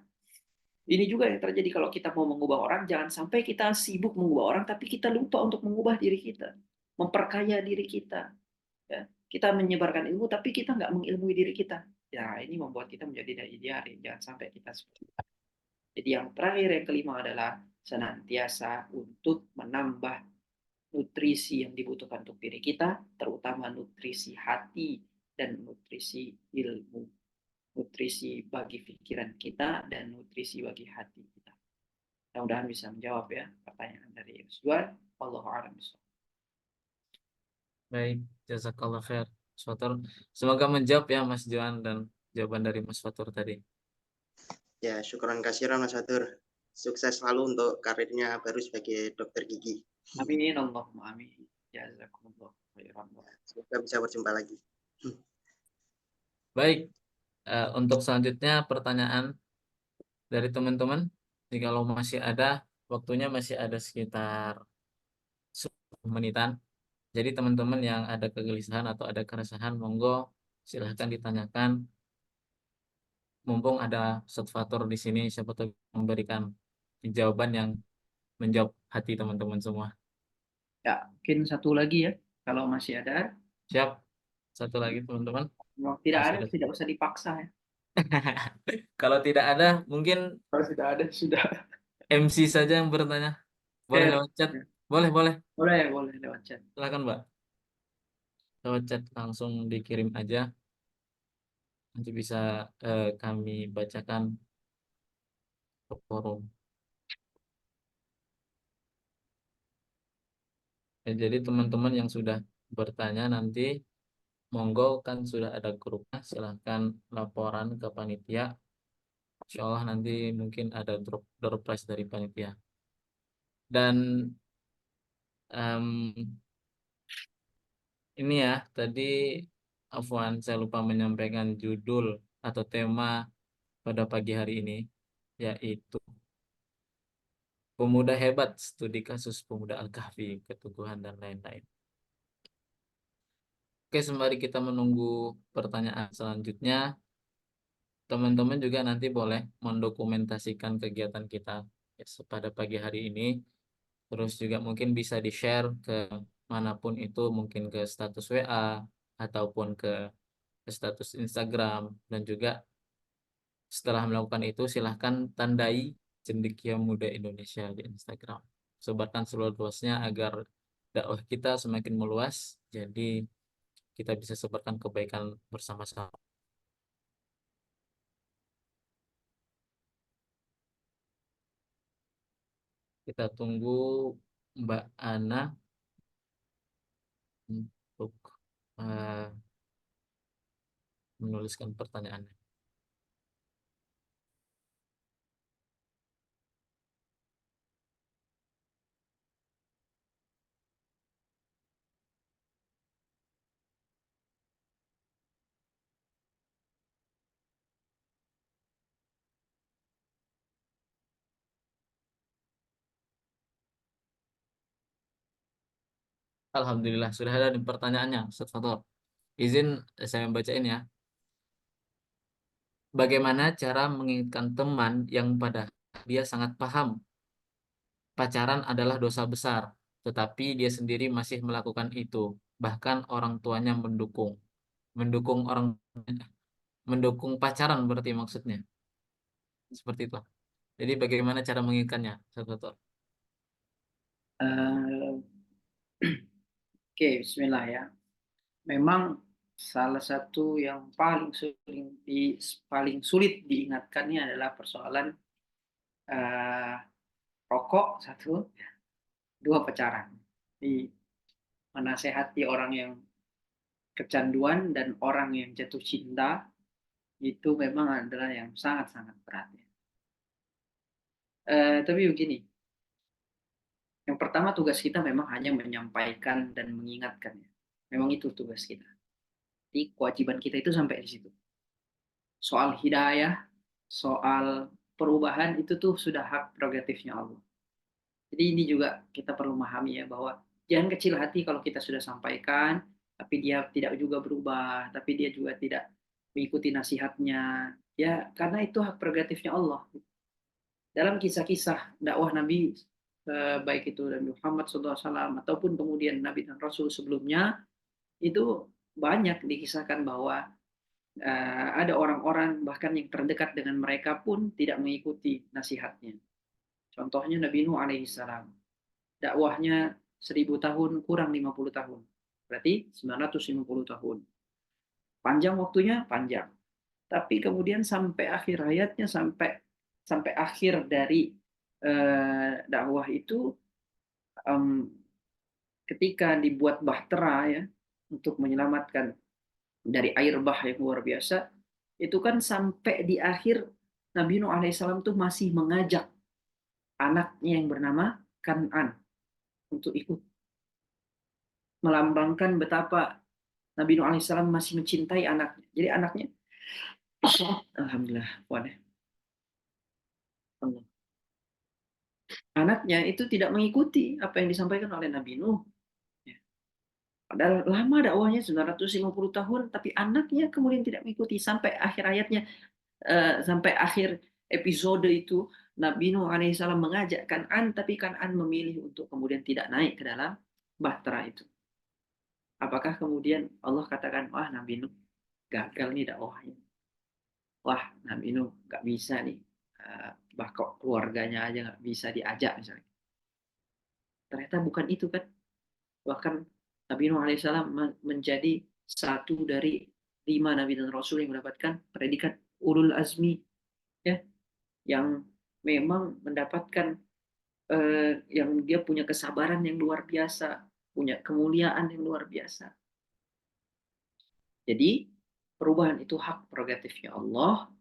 ini juga yang terjadi kalau kita mau mengubah orang, jangan sampai kita sibuk mengubah orang, tapi kita lupa untuk mengubah diri kita, memperkaya diri kita. Ya. Kita menyebarkan ilmu, tapi kita nggak mengilmui diri kita. Ya, ini membuat kita menjadi dari diare. Jangan sampai kita seperti itu. Jadi yang terakhir, yang kelima adalah senantiasa untuk menambah nutrisi yang dibutuhkan untuk diri kita, terutama nutrisi hati dan nutrisi ilmu. Nutrisi bagi pikiran kita dan nutrisi bagi hati kita. Mudah-mudahan bisa menjawab ya pertanyaan dari Yusuf. Wallahu a'lam bishawab. Baik, jazakallah khair, Mas Fatur. Semoga menjawab ya Mas Johan dan jawaban dari Mas Fatur tadi. Ya, syukuran kasiran Mas Fatur. Sukses selalu untuk karirnya baru sebagai dokter gigi. Amin, Allahumma amin. Jazakumullah khairan. Semoga bisa berjumpa lagi. Baik, untuk selanjutnya pertanyaan dari teman-teman. Jika lo masih ada, waktunya masih ada sekitar 10 menitan. Jadi teman-teman yang ada kegelisahan atau ada keresahan, monggo silahkan ditanyakan. Mumpung ada Ustadz Fatur di sini, siapa tahu memberikan jawaban yang menjawab hati teman-teman semua. Ya, mungkin satu lagi ya, kalau masih ada. Siap? Satu lagi teman-teman. Kalau tidak Masih ada, ada. tidak usah dipaksa ya. Kalau tidak ada, mungkin Kalau sudah ada, sudah. MC saja yang bertanya. Boleh Ya, lewat chat? Boleh, boleh. boleh lewat chat. Silakan, Mbak. Lewat chat langsung dikirim aja. Nanti bisa kami bacakan ke forum. Ya, jadi teman-teman yang sudah bertanya nanti, monggo kan sudah ada grupnya, silahkan laporan ke panitia. Insya Allah nanti mungkin ada door prize dari panitia. Dan em, ini ya, tadi Afwan, saya lupa menyampaikan judul atau tema pada pagi hari ini, yaitu Pemuda Hebat, Studi Kasus Pemuda Al-Kahfi, Keteguhan, dan lain-lain. Oke, sembari kita menunggu pertanyaan selanjutnya, teman-teman juga nanti boleh mendokumentasikan kegiatan kita ya, pada pagi hari ini. Terus juga mungkin bisa di-share ke manapun itu, mungkin ke status WA ataupun ke status Instagram. Dan juga setelah melakukan itu silahkan tandai Cendekia Muda Indonesia di Instagram. Sebarkan seluas-luasnya agar dakwah kita semakin meluas. Jadi kita bisa sebarkan kebaikan bersama-sama. Kita tunggu Mbak Ana untuk eh, menuliskan pertanyaannya. Alhamdulillah sudah ada nih pertanyaannya, Ustaz Fathur. Izin saya bacain ya. Bagaimana cara mengingatkan teman yang pada dia sangat paham pacaran adalah dosa besar, tetapi dia sendiri masih melakukan itu. Bahkan orang tuanya mendukung. Mendukung orang mendukung pacaran berarti maksudnya. Seperti itu. Jadi bagaimana cara mengingatkannya, Ustaz Fathur? Eh, Oke, Bismillah ya. Memang salah satu yang paling sulit diingatkannya adalah persoalan eh, rokok satu, dua pacaran. Jadi menasehati orang yang kecanduan dan orang yang jatuh cinta itu memang adalah yang sangat-sangat berat. Ya. Tapi begini, yang pertama tugas kita memang hanya menyampaikan dan mengingatkan. Ya. Memang itu tugas kita. Jadi kewajiban kita itu sampai di situ. Soal hidayah, soal perubahan itu tuh sudah hak prerogatifnya Allah. Jadi ini juga kita perlu memahami ya bahwa jangan kecil hati kalau kita sudah sampaikan, tapi dia tidak juga berubah, tapi dia juga tidak mengikuti nasihatnya. Ya, karena itu hak prerogatifnya Allah. Dalam kisah-kisah dakwah Nabi, baik itu Nabi Muhammad SAW ataupun kemudian Nabi dan Rasul sebelumnya, itu banyak dikisahkan bahwa ada orang-orang bahkan yang terdekat dengan mereka pun tidak mengikuti nasihatnya. Contohnya Nabi Nuh alaihissalam. Dakwahnya 1000 tahun kurang 50 tahun. Berarti 950 tahun. Panjang waktunya, panjang. Tapi kemudian sampai akhir hayatnya, sampai akhir dari dakwah itu, ketika dibuat bahtera ya untuk menyelamatkan dari air bah yang luar biasa, itu kan sampai di akhir Nabi Nuh alaihissalam tuh masih mengajak anaknya yang bernama Kan'an untuk ikut, melambangkan betapa Nabi Nuh alaihissalam masih mencintai anaknya. Jadi anaknya, alhamdulillah, anaknya itu tidak mengikuti apa yang disampaikan oleh Nabi Nuh. Ya. Padahal lama dakwahnya 950 tahun, tapi anaknya kemudian tidak mengikuti sampai akhir ayatnya, sampai akhir episode itu Nabi Nuh alaihissalam mengajak Kan'an, tapi Kan'an memilih untuk kemudian tidak naik ke dalam bahtera itu. Apakah kemudian Allah katakan, wah Nabi Nuh gagal nih dakwahnya, wah Nabi Nuh nggak bisa nih, bahkan keluarganya aja nggak bisa diajak misalnya. Ternyata bukan itu kan. Bahkan Nabi Nuh alaihissalam menjadi satu dari 5 Nabi dan Rasul yang mendapatkan predikat ulul azmi, ya, yang memang mendapatkan yang dia punya kesabaran yang luar biasa, punya kemuliaan yang luar biasa. Jadi perubahan itu hak prerogatifnya Allah,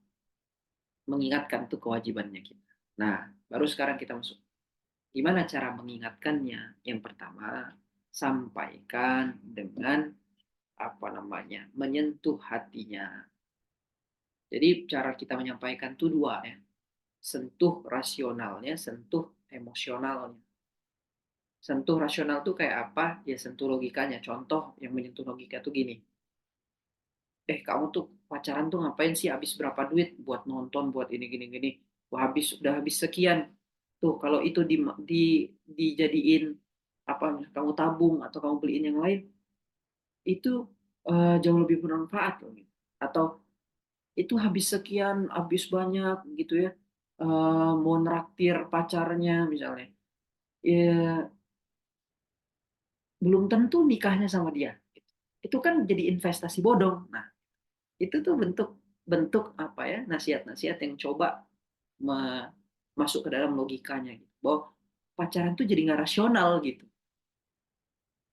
mengingatkan itu kewajibannya kita. Nah, baru sekarang kita masuk. Gimana cara mengingatkannya? Yang pertama, sampaikan dengan apa namanya? Menyentuh hatinya. Jadi cara kita menyampaikan itu dua ya. Sentuh rasionalnya, sentuh emosionalnya. Sentuh rasional tuh kayak apa? Ya sentuh logikanya. Contoh yang menyentuh logika tuh gini. Kamu tuh pacaran tuh ngapain sih? Habis berapa duit buat nonton, buat ini gini gini. Wah, udah habis sekian. Tuh kalau itu dijadiin apa? Kamu tabung atau kamu beliin yang lain, itu jauh lebih bermanfaat loh. Atau itu habis sekian, habis banyak gitu ya. Mau neraktir pacarnya misalnya. Ya, belum tentu nikahnya sama dia. Itu kan jadi investasi bodong. Nah, itu tuh bentuk bentuk apa ya, nasihat-nasihat yang coba masuk ke dalam logikanya gitu. Bahwa pacaran tuh jadi nggak rasional gitu.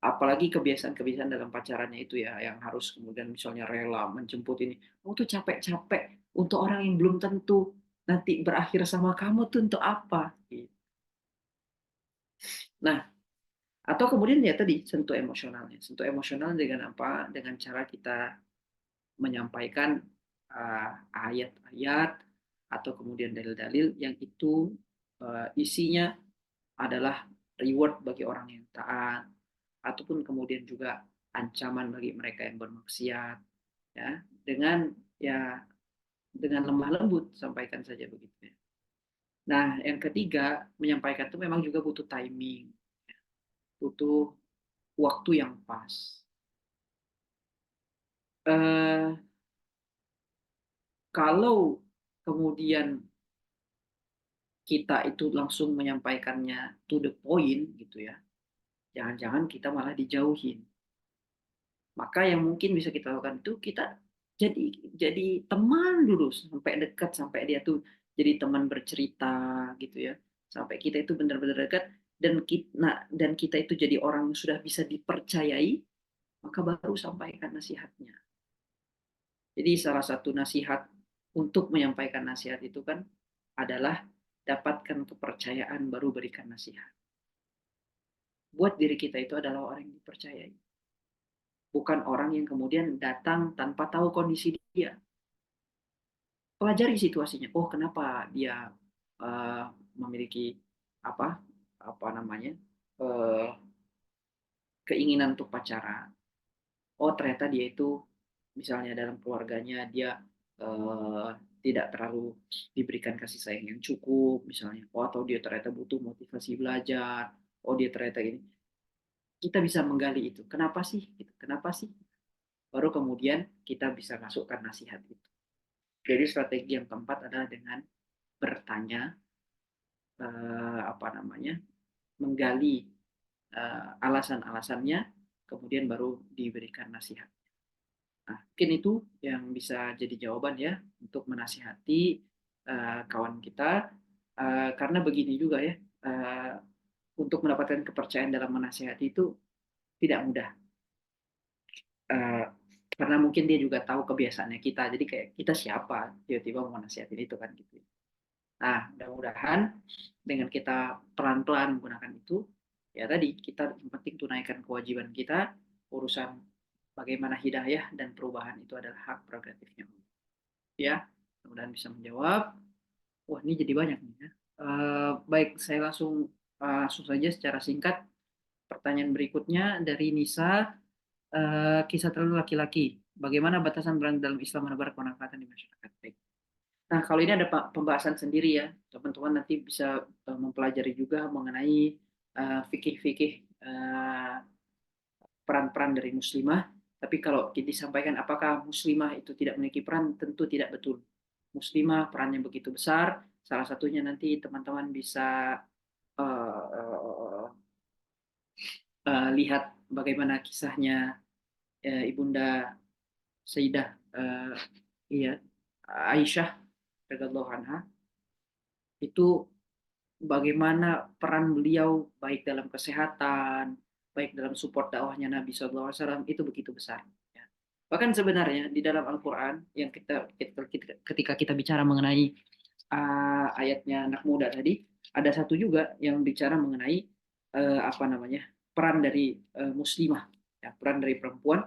Apalagi kebiasaan-kebiasaan dalam pacarannya itu ya, yang harus kemudian misalnya rela menjemput ini. Kamu tuh capek-capek untuk orang yang belum tentu nanti berakhir sama kamu tuh untuk apa? Gitu. Nah, atau kemudian ya tadi sentuh emosionalnya. Sentuh emosional dengan apa? Dengan cara kita menyampaikan ayat-ayat atau kemudian dalil-dalil yang itu isinya adalah reward bagi orang yang taat, ataupun kemudian juga ancaman bagi mereka yang bermaksiat, ya, dengan ya dengan lemah lembut sampaikan saja begitu ya. Nah, yang ketiga, menyampaikan itu memang juga butuh timing, butuh waktu yang pas. Kalau kemudian kita itu langsung menyampaikannya to the point gitu ya, jangan-jangan kita malah dijauhin. Maka yang mungkin bisa kita lakukan itu kita jadi teman dulu sampai dekat, sampai dia tuh jadi teman bercerita gitu ya. sampai kita itu benar-benar dekat dan kita itu jadi orang yang sudah bisa dipercayai, maka baru sampaikan nasihatnya. Jadi salah satu nasihat untuk menyampaikan nasihat itu kan adalah dapatkan kepercayaan baru berikan nasihat. Buat diri kita itu adalah orang yang dipercayai. Bukan orang yang kemudian datang tanpa tahu kondisi dia. Pelajari situasinya. Oh, kenapa dia uh, memiliki apa apa namanya uh, keinginan untuk pacaran. Oh, ternyata dia itu misalnya dalam keluarganya dia uh, tidak terlalu diberikan kasih sayang yang cukup misalnya. Oh, atau dia ternyata butuh motivasi belajar. Oh, dia ternyata ini. Kita bisa menggali itu. Kenapa sih? Gitu. Kenapa sih? Baru kemudian kita bisa masukkan nasihat itu. Jadi strategi yang keempat adalah dengan bertanya, apa namanya, menggali alasan-alasannya, kemudian baru diberikan nasihat. Nah, mungkin itu yang bisa jadi jawaban ya untuk menasihati kawan kita. Karena begini juga ya, untuk mendapatkan kepercayaan dalam menasihati itu tidak mudah. Uh, karena mungkin dia juga tahu kebiasaannya kita, jadi kayak kita siapa tiba-tiba mau nasihatin itu kan gitu. Nah, mudah-mudahan dengan kita pelan-pelan menggunakan itu, ya tadi kita yang penting tunaikan kewajiban kita, urusan bagaimana hidayah dan perubahan itu adalah hak prerogatifnya. Ya, mudah-mudahan bisa menjawab. Wah, ini jadi banyak nih ya. Baik, saya langsung saja secara singkat. Pertanyaan berikutnya dari Nisa, kisah terlalu laki-laki. Bagaimana batasan berani dalam Islam menebar kemanfaatan di masyarakat? Baik. Nah, kalau ini ada pembahasan sendiri ya, teman-teman nanti bisa mempelajari juga mengenai fikih-fikih peran-peran dari muslimah. Tapi kalau disampaikan apakah muslimah itu tidak memiliki peran, tentu tidak betul. Muslimah perannya begitu besar. Salah satunya nanti teman-teman bisa uh, lihat bagaimana kisahnya ibunda Sayyidah iya Aisyah radhiyallahu anha, itu bagaimana peran beliau baik dalam kesehatan, baik dalam support dakwahnya Nabi SAW itu begitu besar. Ya. Bahkan sebenarnya di dalam Al-Quran yang ketika kita bicara mengenai ayatnya anak muda tadi, ada satu juga yang bicara mengenai apa namanya peran dari muslimah, ya, peran dari perempuan.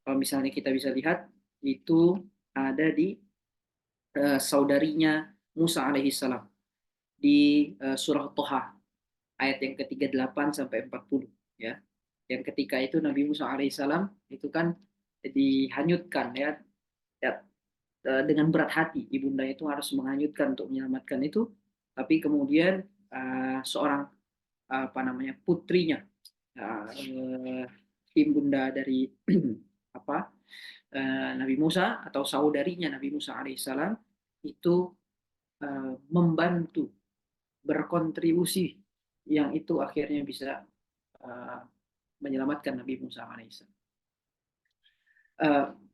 Kalau misalnya kita bisa lihat itu ada di saudarinya Musa alaihissalam di surah Toha ayat yang ke-38 sampai 40 ya. Yang ketika itu Nabi Musa alaihissalam itu kan dihanyutkan ya, ya dengan berat hati ibunda itu harus menghanyutkan untuk menyelamatkan itu, tapi kemudian seorang apa namanya putrinya uh, ibunda dari apa Nabi Musa atau saudarinya Nabi Musa alaihissalam itu membantu berkontribusi yang itu akhirnya bisa uh, menyelamatkan Nabi Musa alaihissalam.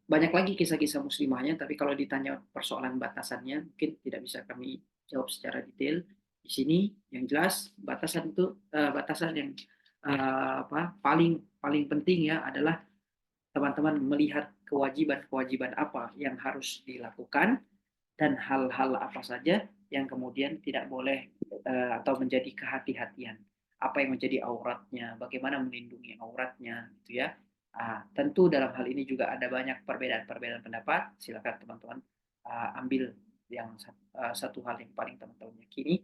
Banyak lagi kisah-kisah muslimahnya, tapi kalau ditanya persoalan batasannya mungkin tidak bisa kami jawab secara detail di sini. Yang jelas batasan itu batasan yang paling paling penting ya adalah teman-teman melihat kewajiban-kewajiban apa yang harus dilakukan dan hal-hal apa saja yang kemudian tidak boleh atau menjadi kehati-hatian. Apa yang menjadi auratnya, bagaimana melindungi auratnya, gitu ya. Tentu dalam hal ini juga ada banyak perbedaan-perbedaan pendapat. Silakan teman-teman ambil yang satu hal yang paling teman-teman yakini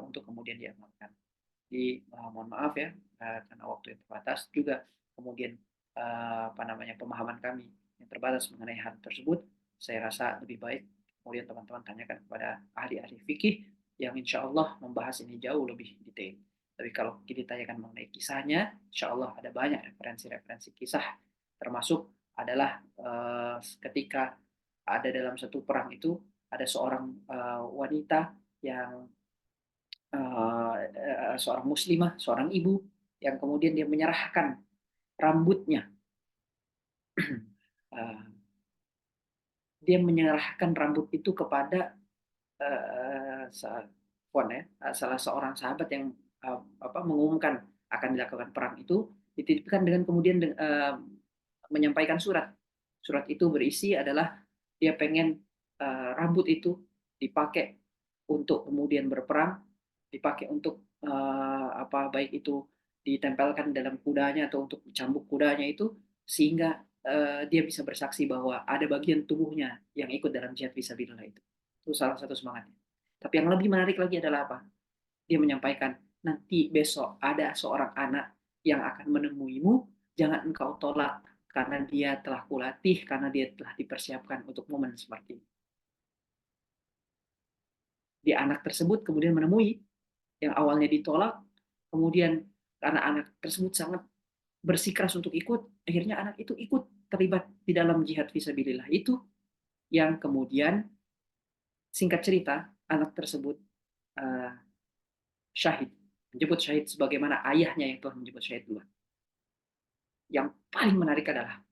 untuk kemudian diamalkan. Jadi mohon maaf ya karena waktu yang terbatas juga kemudian apa namanya pemahaman kami yang terbatas mengenai hal tersebut. Saya rasa lebih baik kemudian teman-teman tanyakan kepada ahli-ahli fikih yang insya Allah membahas ini jauh lebih detail. Tapi kalau kita tanyakan mengenai kisahnya, insya Allah ada banyak referensi-referensi kisah, termasuk adalah ketika ada dalam satu perang itu ada seorang wanita yang seorang muslimah, seorang ibu yang kemudian dia menyerahkan rambutnya, dia menyerahkan rambut itu kepada salah seorang sahabat yang mengumumkan akan dilakukan perang itu dititipkan dengan kemudian menyampaikan surat. Surat itu berisi adalah dia pengen rambut itu dipakai untuk kemudian berperang, dipakai untuk baik itu ditempelkan dalam kudanya atau untuk cambuk kudanya itu sehingga dia bisa bersaksi bahwa ada bagian tubuhnya yang ikut dalam jihad fisabilillah itu. Itu salah satu semangatnya. Tapi yang lebih menarik lagi adalah apa? Dia menyampaikan, nanti besok ada seorang anak yang akan menemuimu, jangan engkau tolak karena dia telah kulatih, karena dia telah dipersiapkan untuk momen seperti ini. Di anak tersebut kemudian menemui yang awalnya ditolak, kemudian karena anak tersebut sangat bersikeras untuk ikut, akhirnya anak itu ikut terlibat di dalam jihad fisabilillah itu, yang kemudian singkat cerita anak tersebut uh, syahid, menyebut syahid sebagaimana ayahnya yang telah menyebut syahid duluan. Yang paling menarik adalah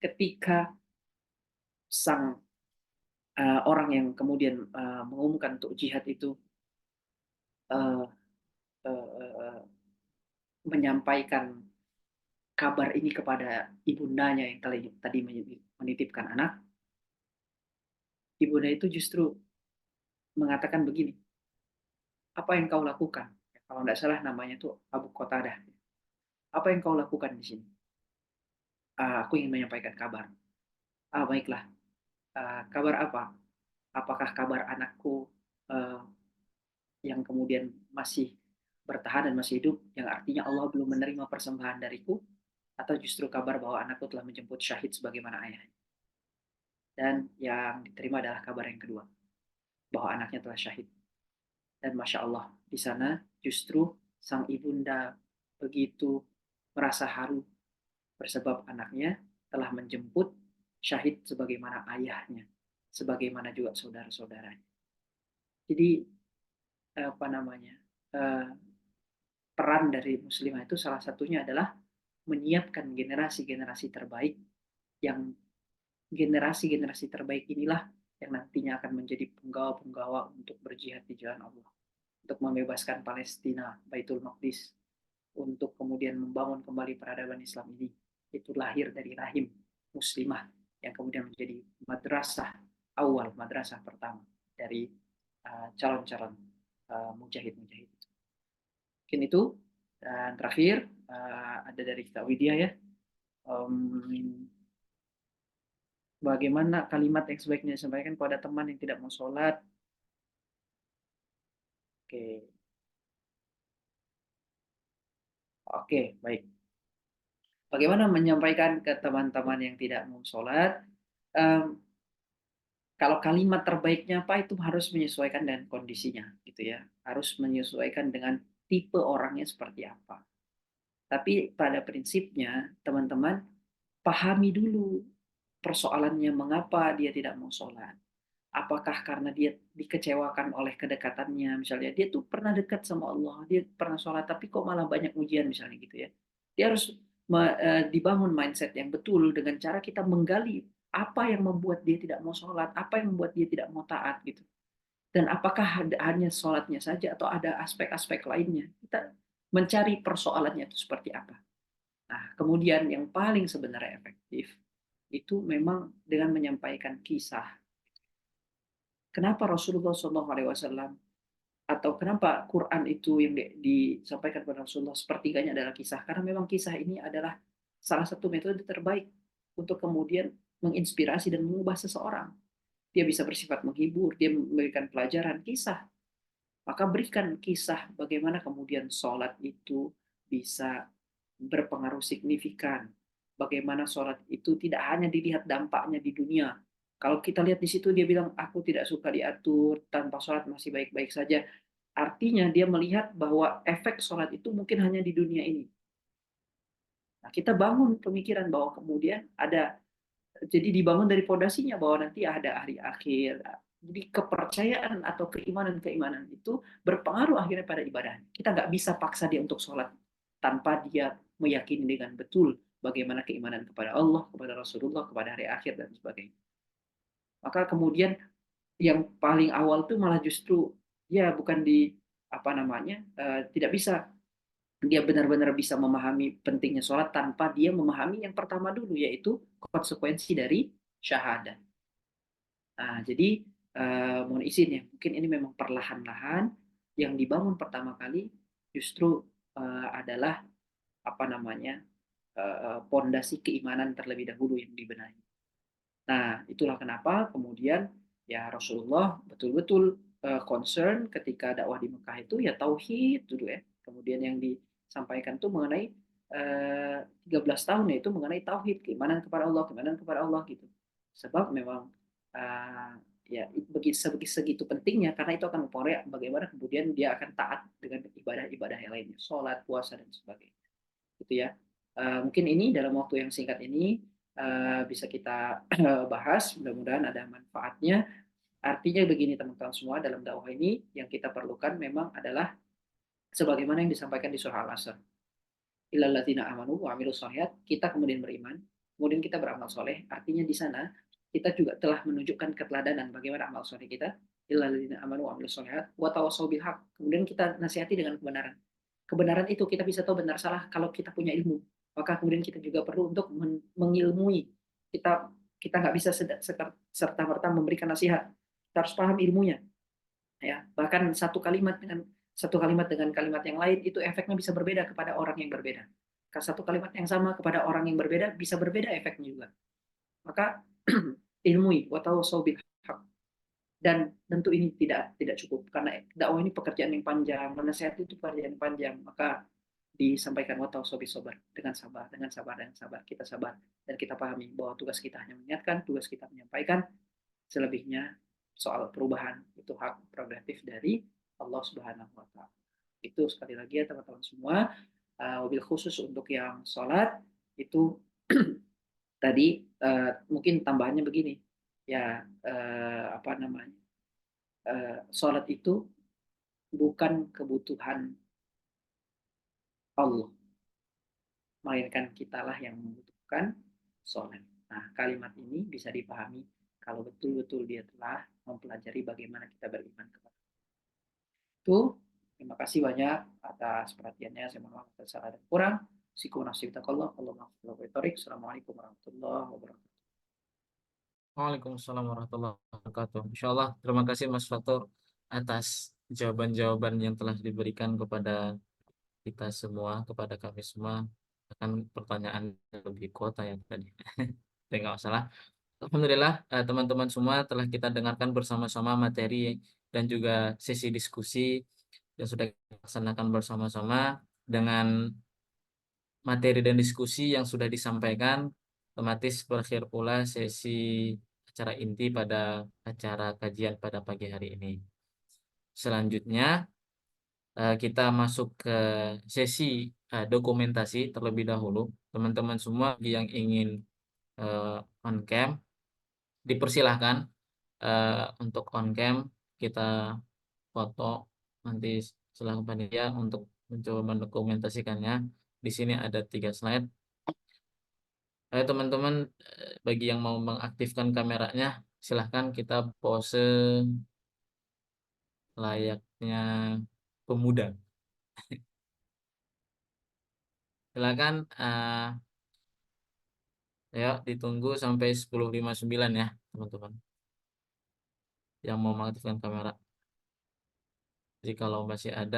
ketika sang orang yang kemudian mengumumkan untuk jihad itu uh, uh, menyampaikan kabar ini kepada ibundanya yang tadi menitipkan anak, ibunda itu justru mengatakan begini, apa yang kau lakukan? Kalau tidak salah namanya itu Abu Qatadah. Apa yang kau lakukan di sini? Aku ingin menyampaikan kabar. Baiklah. Kabar apa? Apakah kabar anakku uh, yang kemudian masih bertahan dan masih hidup, yang artinya Allah belum menerima persembahan dariku, atau justru kabar bahwa anakku telah menjemput syahid sebagaimana ayahnya? Dan yang diterima adalah kabar yang kedua, bahwa anaknya telah syahid. Dan Masya Allah, di sana justru sang ibunda begitu merasa haru bersebab anaknya telah menjemput syahid sebagaimana ayahnya, sebagaimana juga saudara-saudaranya. Jadi apa namanya, peran dari muslimah itu salah satunya adalah menyiapkan generasi-generasi terbaik, yang generasi-generasi terbaik inilah yang nantinya akan menjadi penggawa-penggawa untuk berjihad di jalan Allah, untuk membebaskan Palestina, Baitul Maqdis, untuk kemudian membangun kembali peradaban Islam ini. Itu lahir dari rahim muslimah yang kemudian menjadi madrasah awal, madrasah pertama dari calon-calon mujahid-mujahid. Mungkin itu. Dan terakhir ada dari Kitab Widya ya. Bagaimana kalimat yang sebaiknya disampaikan kepada teman yang tidak mau sholat? Oke, baik. Bagaimana menyampaikan ke teman-teman yang tidak mau sholat? Kalau kalimat terbaiknya apa, itu harus menyesuaikan dengan kondisinya, gitu ya. Harus menyesuaikan dengan tipe orangnya seperti apa. Tapi pada prinsipnya, teman-teman pahami dulu persoalannya, mengapa dia tidak mau sholat. Apakah karena dia dikecewakan oleh kedekatannya, misalnya dia tuh pernah dekat sama Allah, dia pernah sholat, tapi kok malah banyak ujian misalnya gitu ya. Dia harus dibangun mindset yang betul dengan cara kita menggali apa yang membuat dia tidak mau sholat, apa yang membuat dia tidak mau taat gitu. Dan apakah hanya sholatnya saja atau ada aspek-aspek lainnya. Kita mencari persoalannya itu seperti apa. Nah, kemudian yang paling sebenarnya efektif itu memang dengan menyampaikan kisah. Kenapa Rasulullah SAW atau kenapa Quran itu yang disampaikan kepada Rasulullah sepertiganya adalah kisah? Karena memang kisah ini adalah salah satu metode terbaik untuk kemudian menginspirasi dan mengubah seseorang. Dia bisa bersifat menghibur, dia memberikan pelajaran, kisah. Maka berikan kisah bagaimana kemudian sholat itu bisa berpengaruh signifikan. Bagaimana sholat itu tidak hanya dilihat dampaknya di dunia. Kalau kita lihat di situ dia bilang, aku tidak suka diatur, tanpa sholat masih baik-baik saja. Artinya dia melihat bahwa efek sholat itu mungkin hanya di dunia ini. Nah, kita bangun pemikiran bahwa kemudian ada, jadi dibangun dari fondasinya bahwa nanti ada hari akhir. Jadi kepercayaan atau keimanan-keimanan itu berpengaruh akhirnya pada ibadah. Kita nggak bisa paksa dia untuk sholat tanpa dia meyakini dengan betul bagaimana keimanan kepada Allah, kepada Rasulullah, kepada hari akhir, dan sebagainya. Maka kemudian yang paling awal itu malah justru ya bukan tidak bisa dia benar-benar bisa memahami pentingnya sholat tanpa dia memahami yang pertama dulu, yaitu konsekuensi dari syahadat. Nah, jadi mohon izin ya, mungkin ini memang perlahan-lahan yang dibangun pertama kali justru adalah apa namanya pondasi keimanan terlebih dahulu yang dibenahi. Nah, itulah kenapa kemudian ya Rasulullah betul-betul concern ketika dakwah di Mekah itu ya tauhid dulu ya. Kemudian yang disampaikan itu mengenai 13 tahun yaitu mengenai tauhid, keimanan kepada Allah, keimanan kepada Allah gitu. Sebab memang uh, ya segitu pentingnya karena itu akan mempengaruhi bagaimana kemudian dia akan taat dengan ibadah-ibadah yang lainnya, sholat, puasa dan sebagainya. Gitu ya. Mungkin ini dalam waktu yang singkat ini bisa kita bahas, mudah-mudahan ada manfaatnya. Artinya begini teman-teman semua, dalam dakwah ini yang kita perlukan memang adalah sebagaimana yang disampaikan di surah Al-Asr. Illalladzina amanu wa amilus shalihat, kita kemudian beriman, kemudian kita beramal soleh. Artinya di sana kita juga telah menunjukkan keteladanan bagaimana amal soleh kita. Illalladzina amanu wa amilus shalihat wa tawassaw bil haq. Kemudian kita nasihati dengan kebenaran. Kebenaran itu kita bisa tahu benar salah kalau kita punya ilmu. Maka kemudian kita juga perlu untuk mengilmui. Kita nggak bisa serta merta memberikan nasihat. Kita harus paham ilmunya. Ya, bahkan satu kalimat dengan kalimat yang lain itu efeknya bisa berbeda kepada orang yang berbeda. Satu kalimat yang sama kepada orang yang berbeda bisa berbeda efeknya juga. Maka ilmui wa tawassaw bil haq. Dan tentu ini tidak cukup karena dakwah ini pekerjaan yang panjang, menasihati itu pekerjaan yang panjang. Maka disampaikan wa tawassaw bis sabr, dengan sabar, dengan sabar. Kita sabar dan kita pahami bahwa tugas kita hanya mengingatkan, tugas kita menyampaikan, selebihnya soal perubahan itu hak prerogatif dari Allah Subhanahu wa taala. Itu sekali lagi ya teman-teman semua, wabil khusus untuk yang sholat itu tadi mungkin tambahannya begini ya, sholat itu bukan kebutuhan Allah, melainkan kitalah yang membutuhkan sholat. Nah, kalimat ini bisa dipahami kalau betul-betul dia telah mempelajari bagaimana kita beriman kepada itu. Terima kasih banyak atas perhatiannya. Saya mohon maaf atas salah dan kurang. Sikum nasib takallah. Assalamualaikum warahmatullahi wabarakatuh. Waalaikumsalam warahmatullahi wabarakatuh. Insya Allah, terima kasih Mas Fatur atas jawaban-jawaban yang telah diberikan kepada kita semua, kepada kami semua. Akan pertanyaan lebih kuota yang tadi. Tapi nggak masalah. Alhamdulillah, teman-teman semua telah kita dengarkan bersama-sama materi dan juga sesi diskusi yang sudah kita laksanakan bersama-sama. Dengan materi dan diskusi yang sudah disampaikan, otomatis berakhir pula sesi acara inti pada acara kajian pada pagi hari ini. Selanjutnya, kita masuk ke sesi dokumentasi terlebih dahulu. Teman-teman semua yang ingin on cam, dipersilahkan untuk on cam, kita foto nanti setelah panitia untuk mencoba mendokumentasikannya. Di sini ada 3 slide. Ayo teman-teman, bagi yang mau mengaktifkan kameranya, silahkan kita pose layaknya pemuda. Silakan, ya ditunggu sampai 10.59 ya teman-teman yang mau mengaktifkan kamera. Jadi kalau masih ada